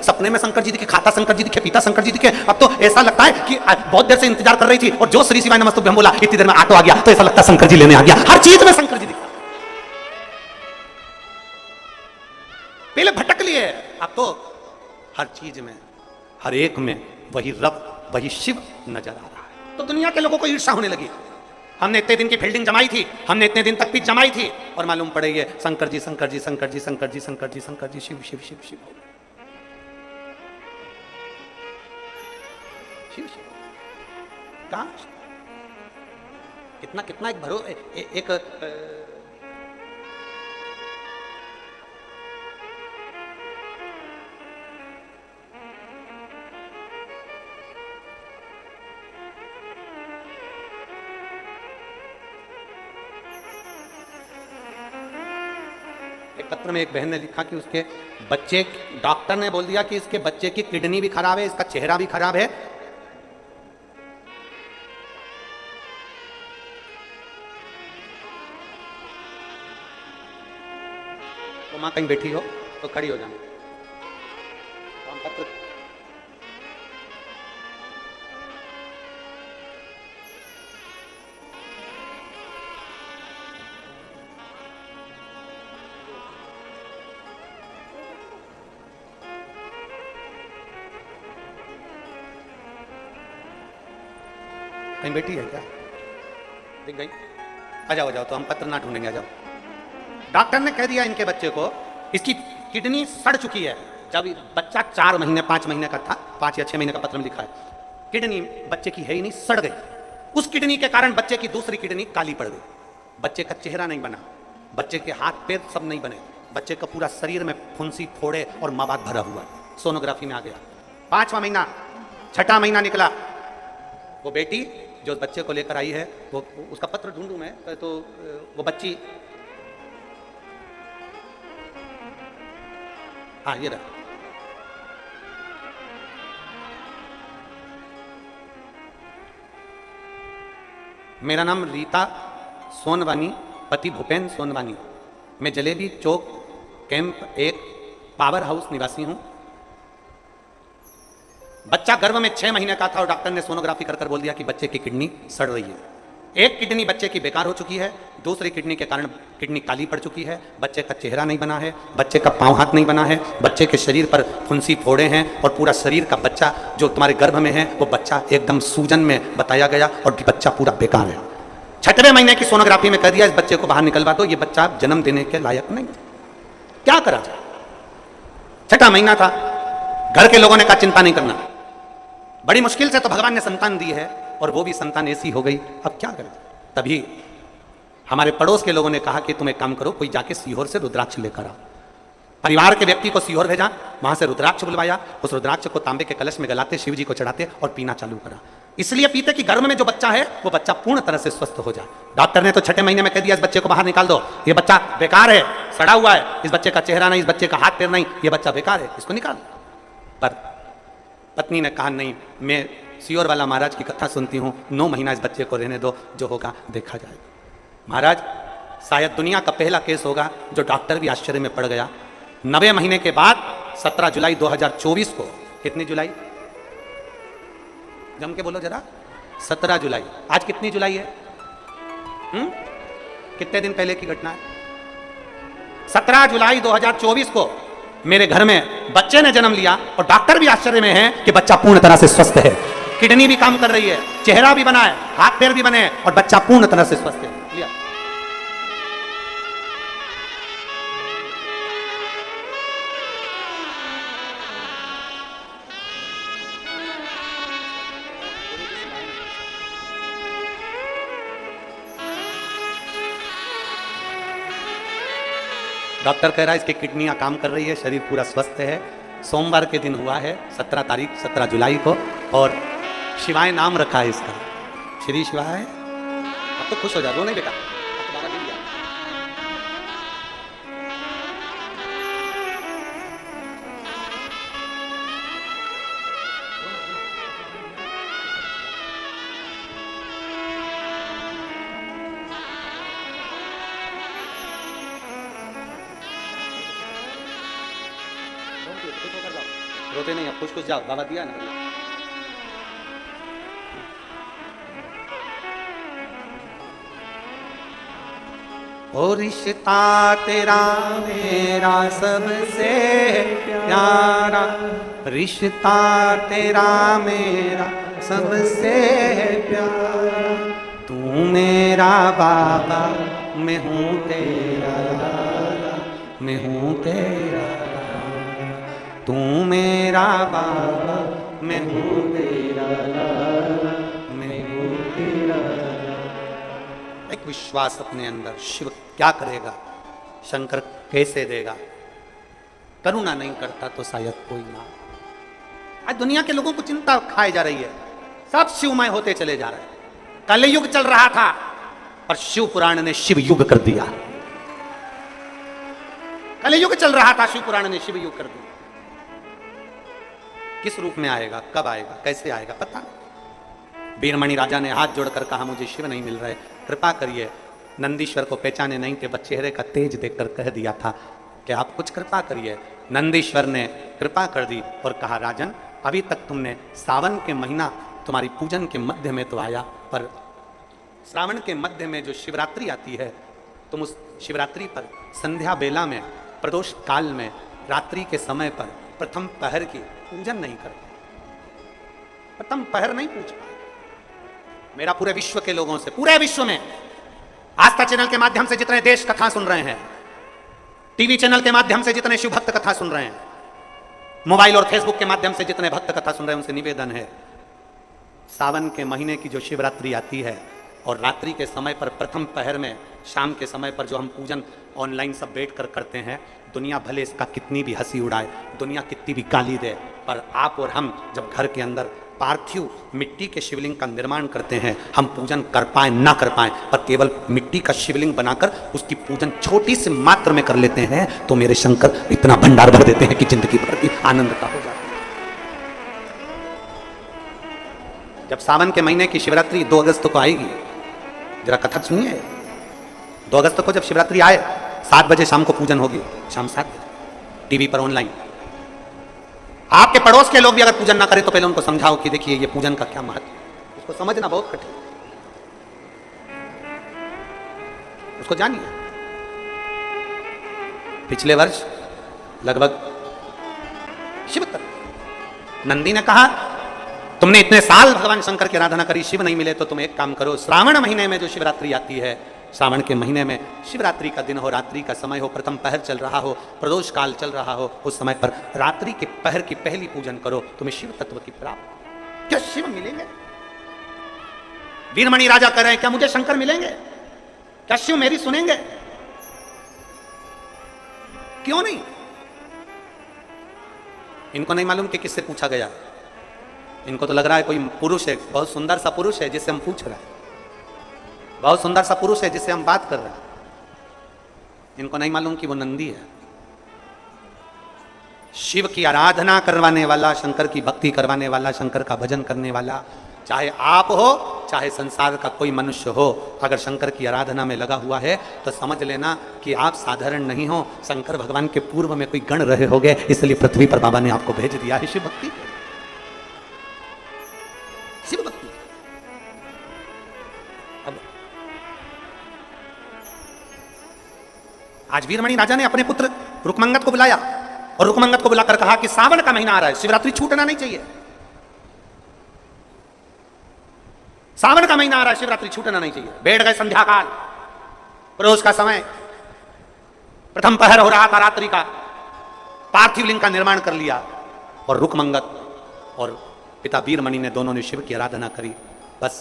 सपने में शंकर जी दिखे, खाता शंकर जी दिखे, पीता शंकर जी दिखे। अब तो ऐसा लगता है कि बहुत देर से इंतजार कर रही थी और जो श्री शिवाय नमस्तुभ्यं हम बोला इतनी देर में ऑटो आ गया, तो ऐसा लगता है शंकर जी लेने आ गया। हर चीज में शंकर जी दिखे। पहले भटक लिए, अब तो हर चीज में, हर एक में वही रब, वही शिव नजर आ रहा है। तो दुनिया के लोगों को ईर्ष्या होने लगी। हमने इतने दिन की फील्डिंग जमाई थी, हमने इतने दिन तक पिच जमाई थी और मालूम पड़े ये शंकर जी, शंकर जी, शंकर जी, शंकर जी, शंकर जी, शंकर जी, शिव शिव शिव शिव शिव शिव। कहां कितना कितना एक भरो एक पत्र में एक बहन ने लिखा कि उसके बच्चे, डॉक्टर ने बोल दिया कि इसके बच्चे की किडनी भी खराब है, इसका चेहरा भी खराब है। तो मां कहीं बैठी हो तो खड़ी हो जाना। तो हम पत्र कहीं बैठी है क्या? दिख गई? आ जाओ जाओ, तो हम पत्र ना ढूंढेंगे, आ जाओ। डॉक्टर ने कह दिया इनके बच्चे को इसकी किडनी सड़ चुकी है। जब बच्चा 4 महीने 5 महीने का था, 5 या 6 महीने का पत्र में लिखा है, किडनी बच्चे की है ही नहीं, सड़ गई। उस किडनी के कारण बच्चे की दूसरी किडनी काली पड़ गई, बच्चे का चेहरा नहीं बना, बच्चे के हाथ पैर सब नहीं बने, बच्चे का पूरा शरीर में फुंसी फोड़े और मवाद भरा हुआ। सोनोग्राफी में आ गया। 5वां महीना, 6ठा महीना निकला। वो बेटी जो बच्चे को लेकर आई है, वो उसका पत्र ढूंढूं मैं, तो वो बच्ची, हाँ ये रहा। मेरा नाम रीता सोनवानी, पति भूपेन सोनवानी। मैं जलेबी चौक कैंप 1 पावर हाउस निवासी हूं। बच्चा गर्भ में 6 महीने का था और डॉक्टर ने सोनोग्राफी कर बोल दिया कि बच्चे की किडनी सड़ रही है। एक किडनी बच्चे की बेकार हो चुकी है, दूसरी किडनी के कारण किडनी काली पड़ चुकी है, बच्चे का चेहरा नहीं बना है, बच्चे का पांव हाथ नहीं बना है, बच्चे के शरीर पर फुंसी फोड़े हैं और पूरा शरीर का बच्चा जो तुम्हारे गर्भ में है वो बच्चा एकदम सूजन में बताया गया और बच्चा पूरा बेकार है। छठवें महीने की सोनोग्राफी में कह दिया इस बच्चे को बाहर निकलवा दो, ये बच्चा जन्म देने के लायक नहीं। क्या करा जाए? छठा महीना था, घर के लोगों ने कहा चिंता नहीं करना, बड़ी मुश्किल से तो भगवान ने संतान दी है और वो भी संतान ऐसी हो गई, अब क्या करें? तभी हमारे पड़ोस के लोगों ने कहा कि तुम एक काम करो, कोई जाके सीहोर से रुद्राक्ष लेकर आओ। परिवार के व्यक्ति को सीहोर भेजा, वहां से रुद्राक्ष बुलवाया, उस रुद्राक्ष को तांबे के कलश में गलाते, शिव जी को चढ़ाते और पीना चालू करा। इसलिए पीते कि गर्भ में जो बच्चा है वो बच्चा पूर्ण तरह से स्वस्थ हो जाए। डॉक्टर ने तो छठे महीने में कह दिया इस बच्चे को बाहर निकाल दो, ये बच्चा बेकार है, सड़ा हुआ है, इस बच्चे का चेहरा नहीं, इस बच्चे का हाथ पैर नहीं, ये बच्चा बेकार है, इसको निकाल। पर पत्नी ने कहा नहीं, मैं सीहोर वाला महाराज की कथा सुनती हूँ, 9 महीना इस बच्चे को रहने दो, जो होगा देखा जाएगा। महाराज शायद दुनिया का पहला केस होगा जो डॉक्टर भी आश्चर्य में पड़ गया। 9वें महीने के बाद 17 जुलाई 2024 को, कितनी जुलाई? जम के बोलो जरा, 17 जुलाई। आज कितनी जुलाई है? कितने दिन पहले की घटना है? 17 जुलाई 2024 को मेरे घर में बच्चे ने जन्म लिया और डॉक्टर भी आश्चर्य में है कि बच्चा पूर्ण तरह से स्वस्थ है, किडनी भी काम कर रही है, चेहरा भी बना है, हाथ पैर भी बने हैं और बच्चा पूर्ण तरह से स्वस्थ है। लिया। डॉक्टर कह रहा है इसकी किडनियां काम कर रही है, शरीर पूरा स्वस्थ है। सोमवार के दिन हुआ है 17 जुलाई को और शिवाय नाम रखा है इसका, श्री शिवाय। अब तो खुश हो जा, रो नहीं बेटा, अब तो बाबा दे दिया। रोते नहीं, अब खुश जाओ, बाबा दिया ना। ओ रिश्ता तेरा मेरा सबसे प्यारा, रिश्ता तेरा मेरा सबसे प्यारा, तू मेरा बाबा मैं हूँ तेरा लाला, मैं हूँ तेरा, तू मेरा बाबा मैं हूँ तेरा लाला, मैं हूँ तेरा। एक विश्वास अपने अंदर, शिव क्या करेगा, शंकर कैसे देगा, करुणा नहीं करता तो शायद कोई ना। आज दुनिया के लोगों को चिंता खाई जा रही है, सब शिवमय होते चले जा रहे हैं। कलयुग चल रहा था पर शिव पुराण ने शिव युग कर दिया। कलयुग चल रहा था, शिव पुराण ने शिव युग कर दिया। किस रूप में आएगा, कब आएगा, कैसे आएगा पता नहीं। वीरमणि राजा ने हाथ जोड़कर कहा मुझे शिव नहीं मिल रहे, कृपा करिए। नंदीश्वर को पहचाने नहीं थे, बस चेहरे का तेज देखकर कह दिया था कि आप कुछ कृपा करिए। नंदीश्वर ने कृपा कर दी और कहा राजन अभी तक तुमने सावन के महीना तुम्हारी पूजन के मध्य में तो आया, पर श्रावण के मध्य में जो शिवरात्रि आती है, तुम उस शिवरात्रि पर संध्या बेला में, प्रदोष काल में, रात्रि के समय पर प्रथम पहर की पूजन नहीं करते, प्रथम पहर नहीं पूछ पाए। मेरा पूरे विश्व के लोगों से, पूरे विश्व में आस्था चैनल के माध्यम से जितने देश कथा सुन रहे हैं, टीवी चैनल के माध्यम से जितने शिव भक्त कथा सुन रहे हैं, मोबाइल और फेसबुक के माध्यम से जितने भक्त कथा सुन रहे हैं, उनसे निवेदन है सावन के महीने की जो शिवरात्रि आती है और रात्रि के समय पर प्रथम पहर में, शाम के समय पर जो हम पूजन ऑनलाइन सब बैठ कर करते हैं, दुनिया भले इसका कितनी भी हंसी उड़ाए, दुनिया कितनी भी गाली दे, पर आप और हम जब घर के अंदर पार्थिव मिट्टी के शिवलिंग का निर्माण करते हैं, हम पूजन कर पाए ना कर पाए, पर केवल मिट्टी का शिवलिंग बनाकर उसकी पूजन छोटी सी मात्र में कर लेते हैं, तो मेरे शंकर इतना भंडार भर देते हैं कि जिंदगी भर की आनंद का हो जाता है। जब सावन के महीने की शिवरात्रि 2 अगस्त को आएगी, जरा कथा सुनिए, 2 अगस्त को जब शिवरात्रि आए 7 बजे शाम को पूजन होगी, शाम 7 बजे टीवी पर ऑनलाइन। आपके पड़ोस के लोग भी अगर पूजन ना करें तो पहले उनको समझाओ कि देखिए ये पूजन का क्या महत्व है, उसको समझना बहुत कठिन, उसको जानिए। पिछले वर्ष लगभग शिव तक नंदी ने कहा तुमने इतने साल भगवान शंकर की आराधना करी, शिव नहीं मिले, तो तुम एक काम करो, श्रावण महीने में जो शिवरात्रि आती है, श्रावण के महीने में शिवरात्रि का दिन हो, रात्रि का समय हो, प्रथम पहर चल रहा हो, प्रदोष काल चल रहा हो, उस समय पर रात्रि के पहर की पहली पूजन करो, तुम्हें शिव तत्व की प्राप्ति। क्या शिव मिलेंगे? वीरमणि राजा कह रहे हैं, क्या मुझे शंकर मिलेंगे? क्या शिव मेरी सुनेंगे? क्यों नहीं? इनको नहीं मालूम कि किससे पूछा गया। इनको तो लग रहा है कोई पुरुष है, बहुत सुंदर सा पुरुष है जिससे हम पूछ रहे हैं, बहुत सुंदर सा पुरुष है जिससे हम बात कर रहे हैं। इनको नहीं मालूम कि वो नंदी है। शिव की आराधना करवाने वाला, शंकर की भक्ति करवाने वाला, शंकर का भजन करने वाला, चाहे आप हो चाहे संसार का कोई मनुष्य हो, अगर शंकर की आराधना में लगा हुआ है तो समझ लेना कि आप साधारण नहीं हो, शंकर भगवान के पूर्व में कोई गण रहे होगे, इसलिए पृथ्वी पर बाबा ने आपको भेज दिया है शिव भक्ति। शिव भक्ति। अब आज वीरमणि राजा ने अपने पुत्र रुकमंगत को बुलाया और रुकमंगत को बुलाकर कहा कि सावन का महीना आ रहा है, शिवरात्रि छूटना नहीं चाहिए। सावन का महीना आ रहा है, शिवरात्रि छूटना नहीं चाहिए। बैठ गए संध्या काल, प्रदोष का समय, प्रथम पहर हो रहा था रात्रि का, पार्थिव लिंग का निर्माण कर लिया और रुकमंगत और पिता वीरमणि ने, दोनों ने शिव की आराधना करी। बस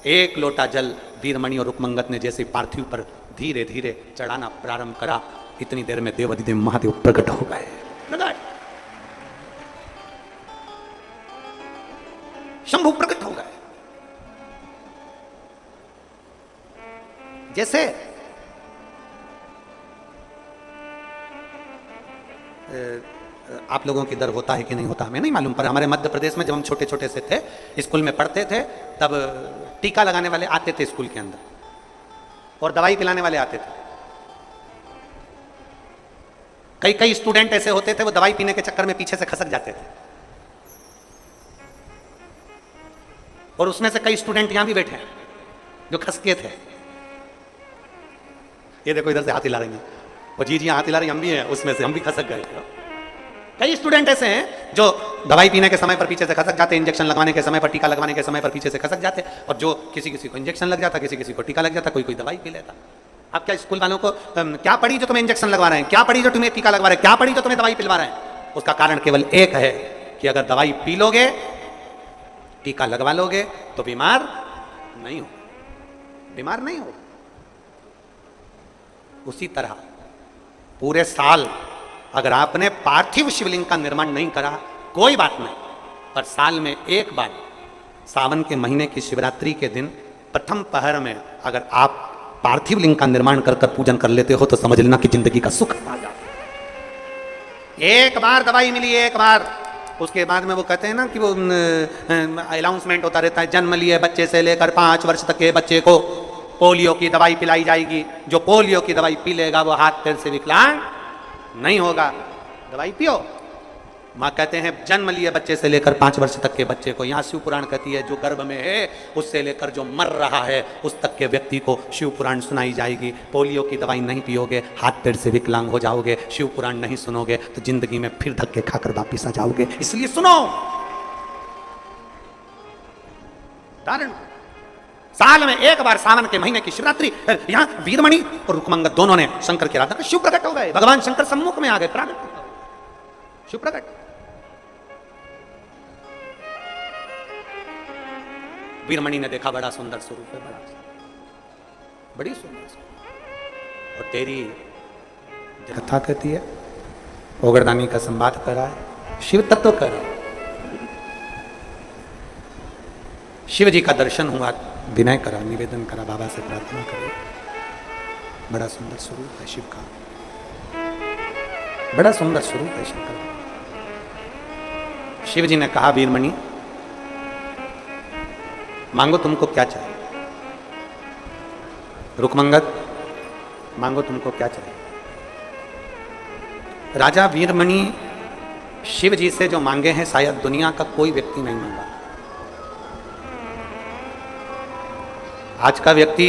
एक लोटा जल वीरमणि और रुकमंगत ने जैसे पार्थिव पर धीरे धीरे चढ़ाना प्रारंभ करा, इतनी देर में देवाधिदेव महादेव प्रकट हो गए। शंभु प्रकट हो गए। जैसे आप लोगों की दर होता है कि नहीं होता हमें नहीं मालूम, पर हमारे मध्य प्रदेश में जब हम छोटे छोटे से थे, स्कूल में पढ़ते थे, तब टीका लगाने वाले आते थे स्कूल के अंदर और दवाई पिलाने वाले आते थे। कई कई स्टूडेंट ऐसे होते थे, वो दवाई पीने के चक्कर में पीछे से खसक जाते थे, और उसमें से कई स्टूडेंट यहां भी बैठे हैं जो खसके थे। ये देखो इधर से हाथ हिला रही हैं, वो जी जी हाथ हिला रही, हम भी हैं उसमें से, हम भी खसक गए। कई स्टूडेंट ऐसे हैं जो दवाई पीने के समय पर पीछे से खसक जाते, इंजेक्शन लगवाने के समय पर, टीका लगवाने के समय पर पीछे से खसक जाते, और जो किसी किसी को इंजेक्शन लग जाता, किसी किसी को टीका लग जाता, कोई कोई दवाई पी लेता। अब क्या स्कूल वालों को क्या पड़ी जो तुम्हें इंजेक्शन लगवा रहे हैं, क्या पड़ी जो तुम्हें टीका लगवा रहे हैं, क्या पड़ी जो तुम्हें दवाई पिलवा रहे हैं? उसका कारण केवल एक है कि अगर दवाई पी लोगे, टीका लगवा लोगे तो बीमार नहीं हो, बीमार नहीं हो। उसी तरह पूरे साल अगर आपने पार्थिव शिवलिंग का निर्माण नहीं करा, कोई बात नहीं, पर साल में एक बार सावन के महीने की शिवरात्रि के दिन प्रथम पहर में अगर आप पार्थिव लिंग का निर्माण कर कर पूजन कर लेते हो तो समझ लेना कि जिंदगी का सुख आ जाता है। एक बार दवाई मिली, एक बार, उसके बाद में वो कहते हैं ना कि वो अनाउंसमेंट होता रहता है, जन्म लिए बच्चे से लेकर 5 वर्ष तक के बच्चे को पोलियो की दवाई पिलाई जाएगी, जो पोलियो की दवाई पी लेगा वो हाथ पैर से विकलांग नहीं होगा। दवाई पियो। माँ कहते हैं जन्म लिए बच्चे से लेकर 5 वर्ष तक के बच्चे को, यहाँ शिव पुराण कहती है जो गर्भ में है उससे लेकर जो मर रहा है उस तक के व्यक्ति को शिव पुराण सुनाई जाएगी। पोलियो की दवाई नहीं पियोगे, हाथ पैर से विकलांग हो जाओगे, शिव पुराण नहीं सुनोगे तो जिंदगी में फिर धक्के खाकर वापिस आ जाओगे, इसलिए सुनो। कारण साल में एक बार सावन के महीने की शिवरात्रि, यहाँ वीरमणि और रुकमंगत दोनों ने शंकर की आराधना, शिव प्रकट हो गए, भगवान शंकर सम्मुख में आ गए, प्रागट शिव प्रकट। वीरमणि ने देखा बड़ा सुंदर स्वरूप है, बड़ी सुंदर स्वरूप, और तेरी कथा कहती है, ओगरदानी का संवाद कर रहा है, शिव तत्व कर रहा है। शिव जी का दर्शन हुआ, विनय करा, निवेदन करा, बाबा से प्रार्थना करी। बड़ा सुंदर स्वरूप है शिव का, बड़ा सुंदर स्वरूप है शिव का। शिव जी ने कहा वीरमणि मांगो तुमको क्या चाहिए, रुकमंगत मांगो तुमको क्या चाहिए। राजा वीरमणि शिव जी से जो मांगे हैं शायद दुनिया का कोई व्यक्ति नहीं मांगा। आज का व्यक्ति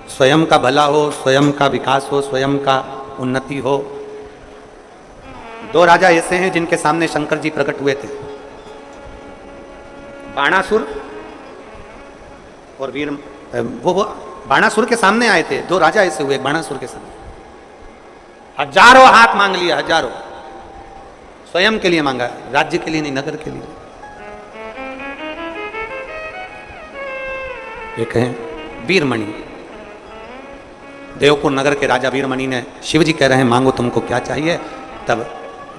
स्वयं का भला हो, स्वयं का विकास हो, स्वयं का उन्नति हो। 2 राजा ऐसे हैं जिनके सामने शंकर जी प्रकट हुए थे। बाणासुर और वीर वो बाणासुर के सामने आए थे, दो राजा ऐसे हुए बाणासुर के सामने, हजारों हाथ मांग लिया, हजारों, स्वयं के लिए मांगा, राज्य के लिए नहीं, नगर के लिए। एक है वीरमणि, देवपुर नगर के राजा वीरमणि ने, शिव जी कह रहे हैं मांगो तुमको क्या चाहिए, तब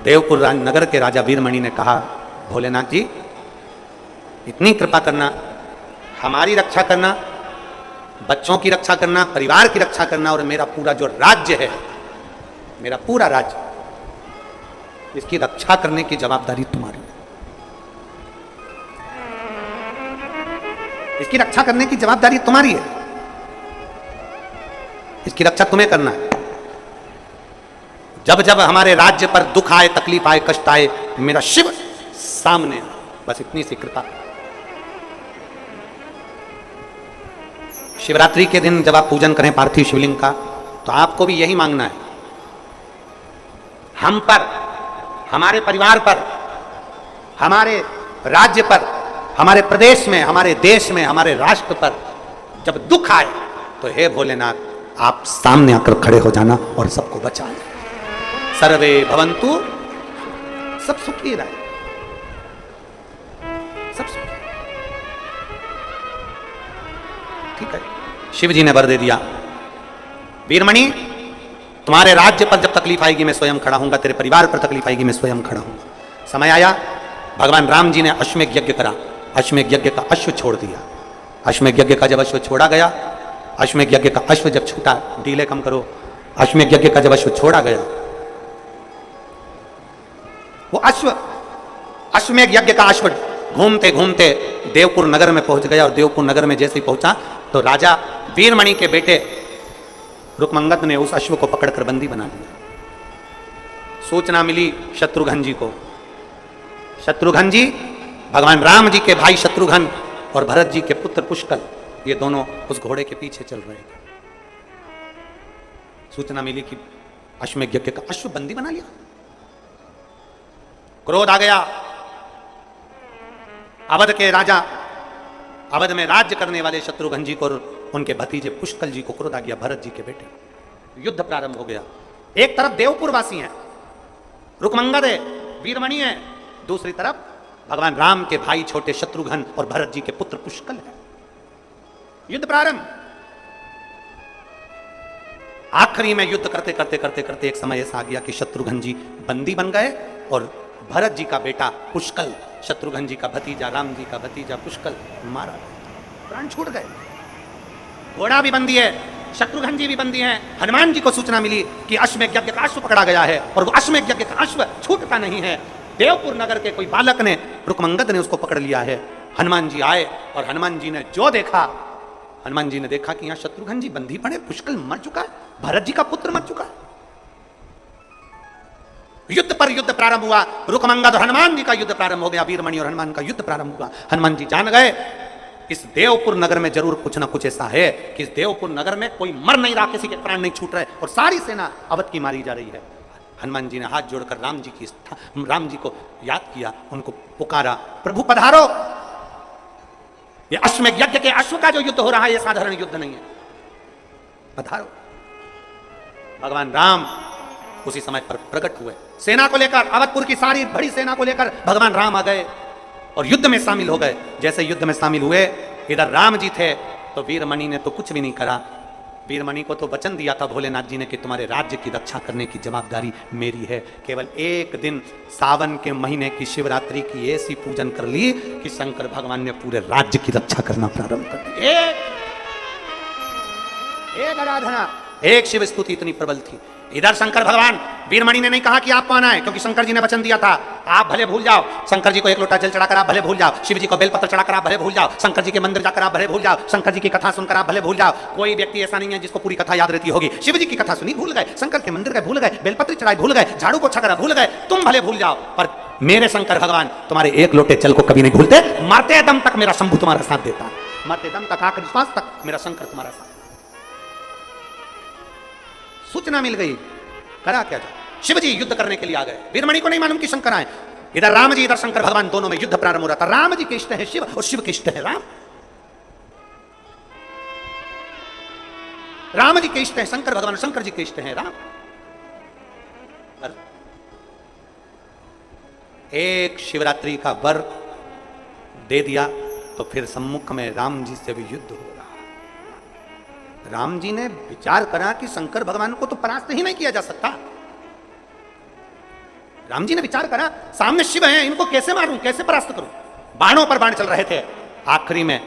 देवपुर नगर के राजा वीरमणि ने कहा, भोलेनाथ जी इतनी कृपा करना, हमारी रक्षा करना, बच्चों की रक्षा करना, परिवार की रक्षा करना, और मेरा पूरा जो राज्य है, मेरा पूरा राज्य, इसकी रक्षा करने की जवाबदारी तुम्हारी है। इसकी रक्षा करने की जवाबदारी तुम्हारी है, इसकी रक्षा तुम्हें करना है। जब जब हमारे राज्य पर दुख आए, तकलीफ आए, कष्ट आए, मेरा शिव सामने आए, बस इतनी सी कृपा। शिवरात्रि के दिन जब आप पूजन करें पार्थिव शिवलिंग का, तो आपको भी यही मांगना है, हम पर, हमारे परिवार पर, हमारे राज्य पर, हमारे प्रदेश में, हमारे देश में, हमारे राष्ट्र पर जब दुख आए, तो हे भोलेनाथ आप सामने आकर खड़े हो जाना और सबको बचा लें। सर्वे भवन्तु, सब सुखी रहे, सब सुखी। ठीक है, शिव जी ने वर दे दिया, वीरमणि तुम्हारे राज्य पर जब तकलीफ आएगी मैं स्वयं खड़ा हूंगा, तेरे परिवार पर तकलीफ आएगी मैं स्वयं खड़ा हूंगा। समय आया, भगवान राम जी ने अश्वमेध यज्ञ करा, अश्वमेध यज्ञ का अश्व छोड़ दिया। अश्वमेध यज्ञ का जब अश्व छोड़ा गया, अश्वमेध यज्ञ का अश्व जब छूटा, डीले कम करो, अश्वमेध यज्ञ का जब अश्व छोड़ा गया, वो अश्व, अश्वमेध यज्ञ का अश्व घूमते घूमते देवपुर नगर में पहुंच गया, और देवपुर नगर में जैसे ही पहुंचा तो राजा वीरमणि के बेटे रुकमंगद ने उस अश्व को पकड़कर बंदी बना लिया। सूचना मिली शत्रुघ्न जी को, शत्रुघ्न जी भगवान राम जी के भाई शत्रुघ्न और भरत जी के पुत्र पुष्कल, ये दोनों उस घोड़े के पीछे चल रहे थे। सूचना मिली कि अश्वमेध यज्ञ का अश्व बंदी बना लिया। क्रोध आ गया, अवध के राजा, अवध में राज्य करने वाले शत्रुघ्न जी को और उनके भतीजे पुष्कल जी को क्रोध आ गया, भरत जी के बेटे। युद्ध प्रारंभ हो गया। एक तरफ देवपुर वासी हैं, रुकमंगद है, वीरमणि है, दूसरी तरफ भगवान राम के भाई छोटे शत्रुघ्न और भरत जी के पुत्र पुष्कल है। युद्ध प्रारंभ। आखिरी में युद्ध करते करते करते करते एक समय ऐसा आ गया कि शत्रुघ्न जी बंदी बन गए और भरत जी का बेटा पुष्कल, शत्रुघ्न जी का भतीजा, राम जी का भतीजा पुष्कल मारा, प्राण छूट गए। घोड़ा भी बंदी है, शत्रुघ्न जी भी बंदी हैं। हनुमान जी को सूचना मिली कि अश्वमेध यज्ञ का अश्व पकड़ा गया है, और वो अश्वमेध यज्ञ का अश्व छूटता नहीं है। देवपुर नगर के कोई बालक ने, रुकमंगद ने उसको पकड़ लिया है। हनुमान जी आए और हनुमान जी ने जो देखा, हनुमान जी ने देखा कि यहाँ शत्रुघ्न जी बंदी पड़े, पुष्कल मर चुका है, भरत जी का पुत्र मर चुका है। युद्ध पर युद्ध प्रारंभ हुआ, रुकमंगद और हनुमान जी का युद्ध प्रारंभ हो गया, वीरमणि और हनुमान का युद्ध प्रारंभ हुआ। हनुमान जी जान गए इस देवपुर नगर में जरूर कुछ ना कुछ ऐसा है कि इस देवपुर नगर में कोई मर नहीं रहा, किसी के प्राण नहीं छूट रहे, और सारी सेना अवध की मारी जा रही है। हनुमान जी ने हाथ जोड़कर राम जी को याद किया, उनको पुकारा, प्रभु पधारो। ये अश्वमेध यज्ञ के अश्व का जो युद्ध हो रहा है, ये साधारण युद्ध नहीं है, पधारो। भगवान राम उसी समय पर प्रकट हुए, सेना को लेकर, अवधपुर की सारी बड़ी सेना को लेकर भगवान राम आ गए और युद्ध में शामिल हो गए। जैसे युद्ध में शामिल हुए, इधर राम जी थे तो वीरमणि ने तो कुछ भी नहीं करा। वीरमणि को तो वचन दिया था भोलेनाथ जी ने कि तुम्हारे राज्य की रक्षा करने की जवाबदारी मेरी है। केवल एक दिन सावन के महीने की शिवरात्रि की ऐसी पूजन कर ली कि शंकर भगवान ने पूरे राज्य की रक्षा करना प्रारंभ कर दी। एक आराधना, एक शिव स्तुति इतनी प्रबल थी। इधर शंकर भगवान, वीरमणि ने नहीं कहा कि आपको आना है, क्योंकि शंकर जी ने वचन दिया था आप भले भूल जाओ। शंकर जी को एक लोटा जल चढ़ाकर आप भले भूल जाओ, शिव जी को बेलपत्र चढ़ाकर आप भले भूल जाओ, शंकर जी के मंदिर जाकर आप भले भूल जाओ, शंकर जी की कथा सुनकर आप भले भूल जाओ। कोई व्यक्ति ऐसा नहीं है जिसको पूरी कथा याद रहती होगी। शिव जी की कथा सुनी भूल गए, शंकर के मंदिर गए भूल गए, बेलपत्र चढ़ाई भूल गए, झाड़ू पोछा करा भूल गए, तुम भले भूल जाओ, पर मेरे शंकर भगवान तुम्हारे एक लोटे जल को कभी नहीं भूलते। मरते दम तक मेरा शंभु तुम्हारा साथ देता है, मरते दम तक, आखिरी श्वास तक मेरा शंकर तुम्हारा साथ। सूचना मिल गई, करा क्या जाए। शिव जी युद्ध करने के लिए आ गए। वीरमणि को नहीं मालूम कि शंकर आए। इधर राम जी इधर शंकर भगवान, दोनों में युद्ध प्रारंभ हो रहा था। राम जी के इष्ट है शिव और शिव के इष्ट है राम। राम जी के इष्ट है शंकर भगवान, शंकर जी के इष्ट है राम। एक शिवरात्रि का वर दे दिया तो फिर सम्मुख में राम जी से भी युद्ध हो रहा। राम जी ने विचार करा कि शंकर भगवान को तो परास्त ही नहीं किया जा सकता। राम जी ने विचार करा सामने शिव हैं, इनको कैसे मारूं, कैसे परास्त करूं। बाणों पर बाण चल रहे थे, आखिरी में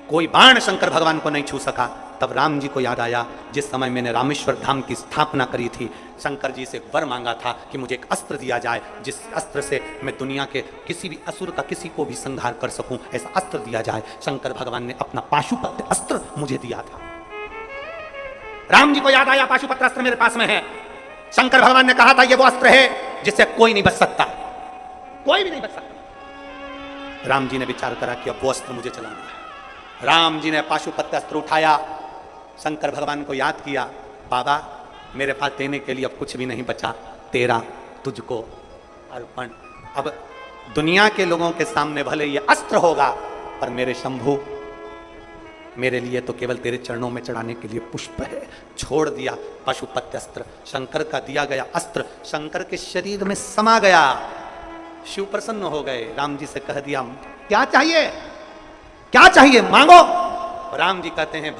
कोई बाण शंकर भगवान को नहीं छू सका। तब राम जी को याद आया, जिस समय मैंने रामेश्वर धाम की स्थापना करी थी, शंकर जी से वर मांगा था कि मुझे एक अस्त्र दिया जाए जिस अस्त्र से मैं दुनिया के किसी भी असुर का किसी को भी संहार कर सकूं, ऐसा अस्त्र दिया जाए। शंकर भगवान ने अपना पाशुपत्र अस्त्र मुझे दिया था। राम जी को याद आया पाशुपत्र अस्त्र मेरे पास में है। शंकर भगवान ने कहा था ये वो अस्त्र है जिससे कोई नहीं बच सकता, कोई भी नहीं बच सकता। राम जी ने विचार करा कि अब वो अस्त्र मुझे चलाना है। राम जी ने पाशुपत्र अस्त्र उठाया, शंकर भगवान को याद किया, बाबा मेरे पास देने के लिए अब कुछ भी नहीं बचा, तेरा तुझको अर्पण। अब दुनिया के लोगों के सामने भले ये अस्त्र होगा, पर मेरे शंभु मेरे लिए तो केवल तेरे चरणों में चढ़ाने के लिए पुष्प है। छोड़ दिया पाशुपत्र अस्त्र, शंकर का दिया गया अस्त्र शंकर के शरीर में समा गया। शिव प्रसन्न हो गए, राम जी से कह दिया क्या चाहिए, क्या चाहिए मांगो। राम जी कहते हैं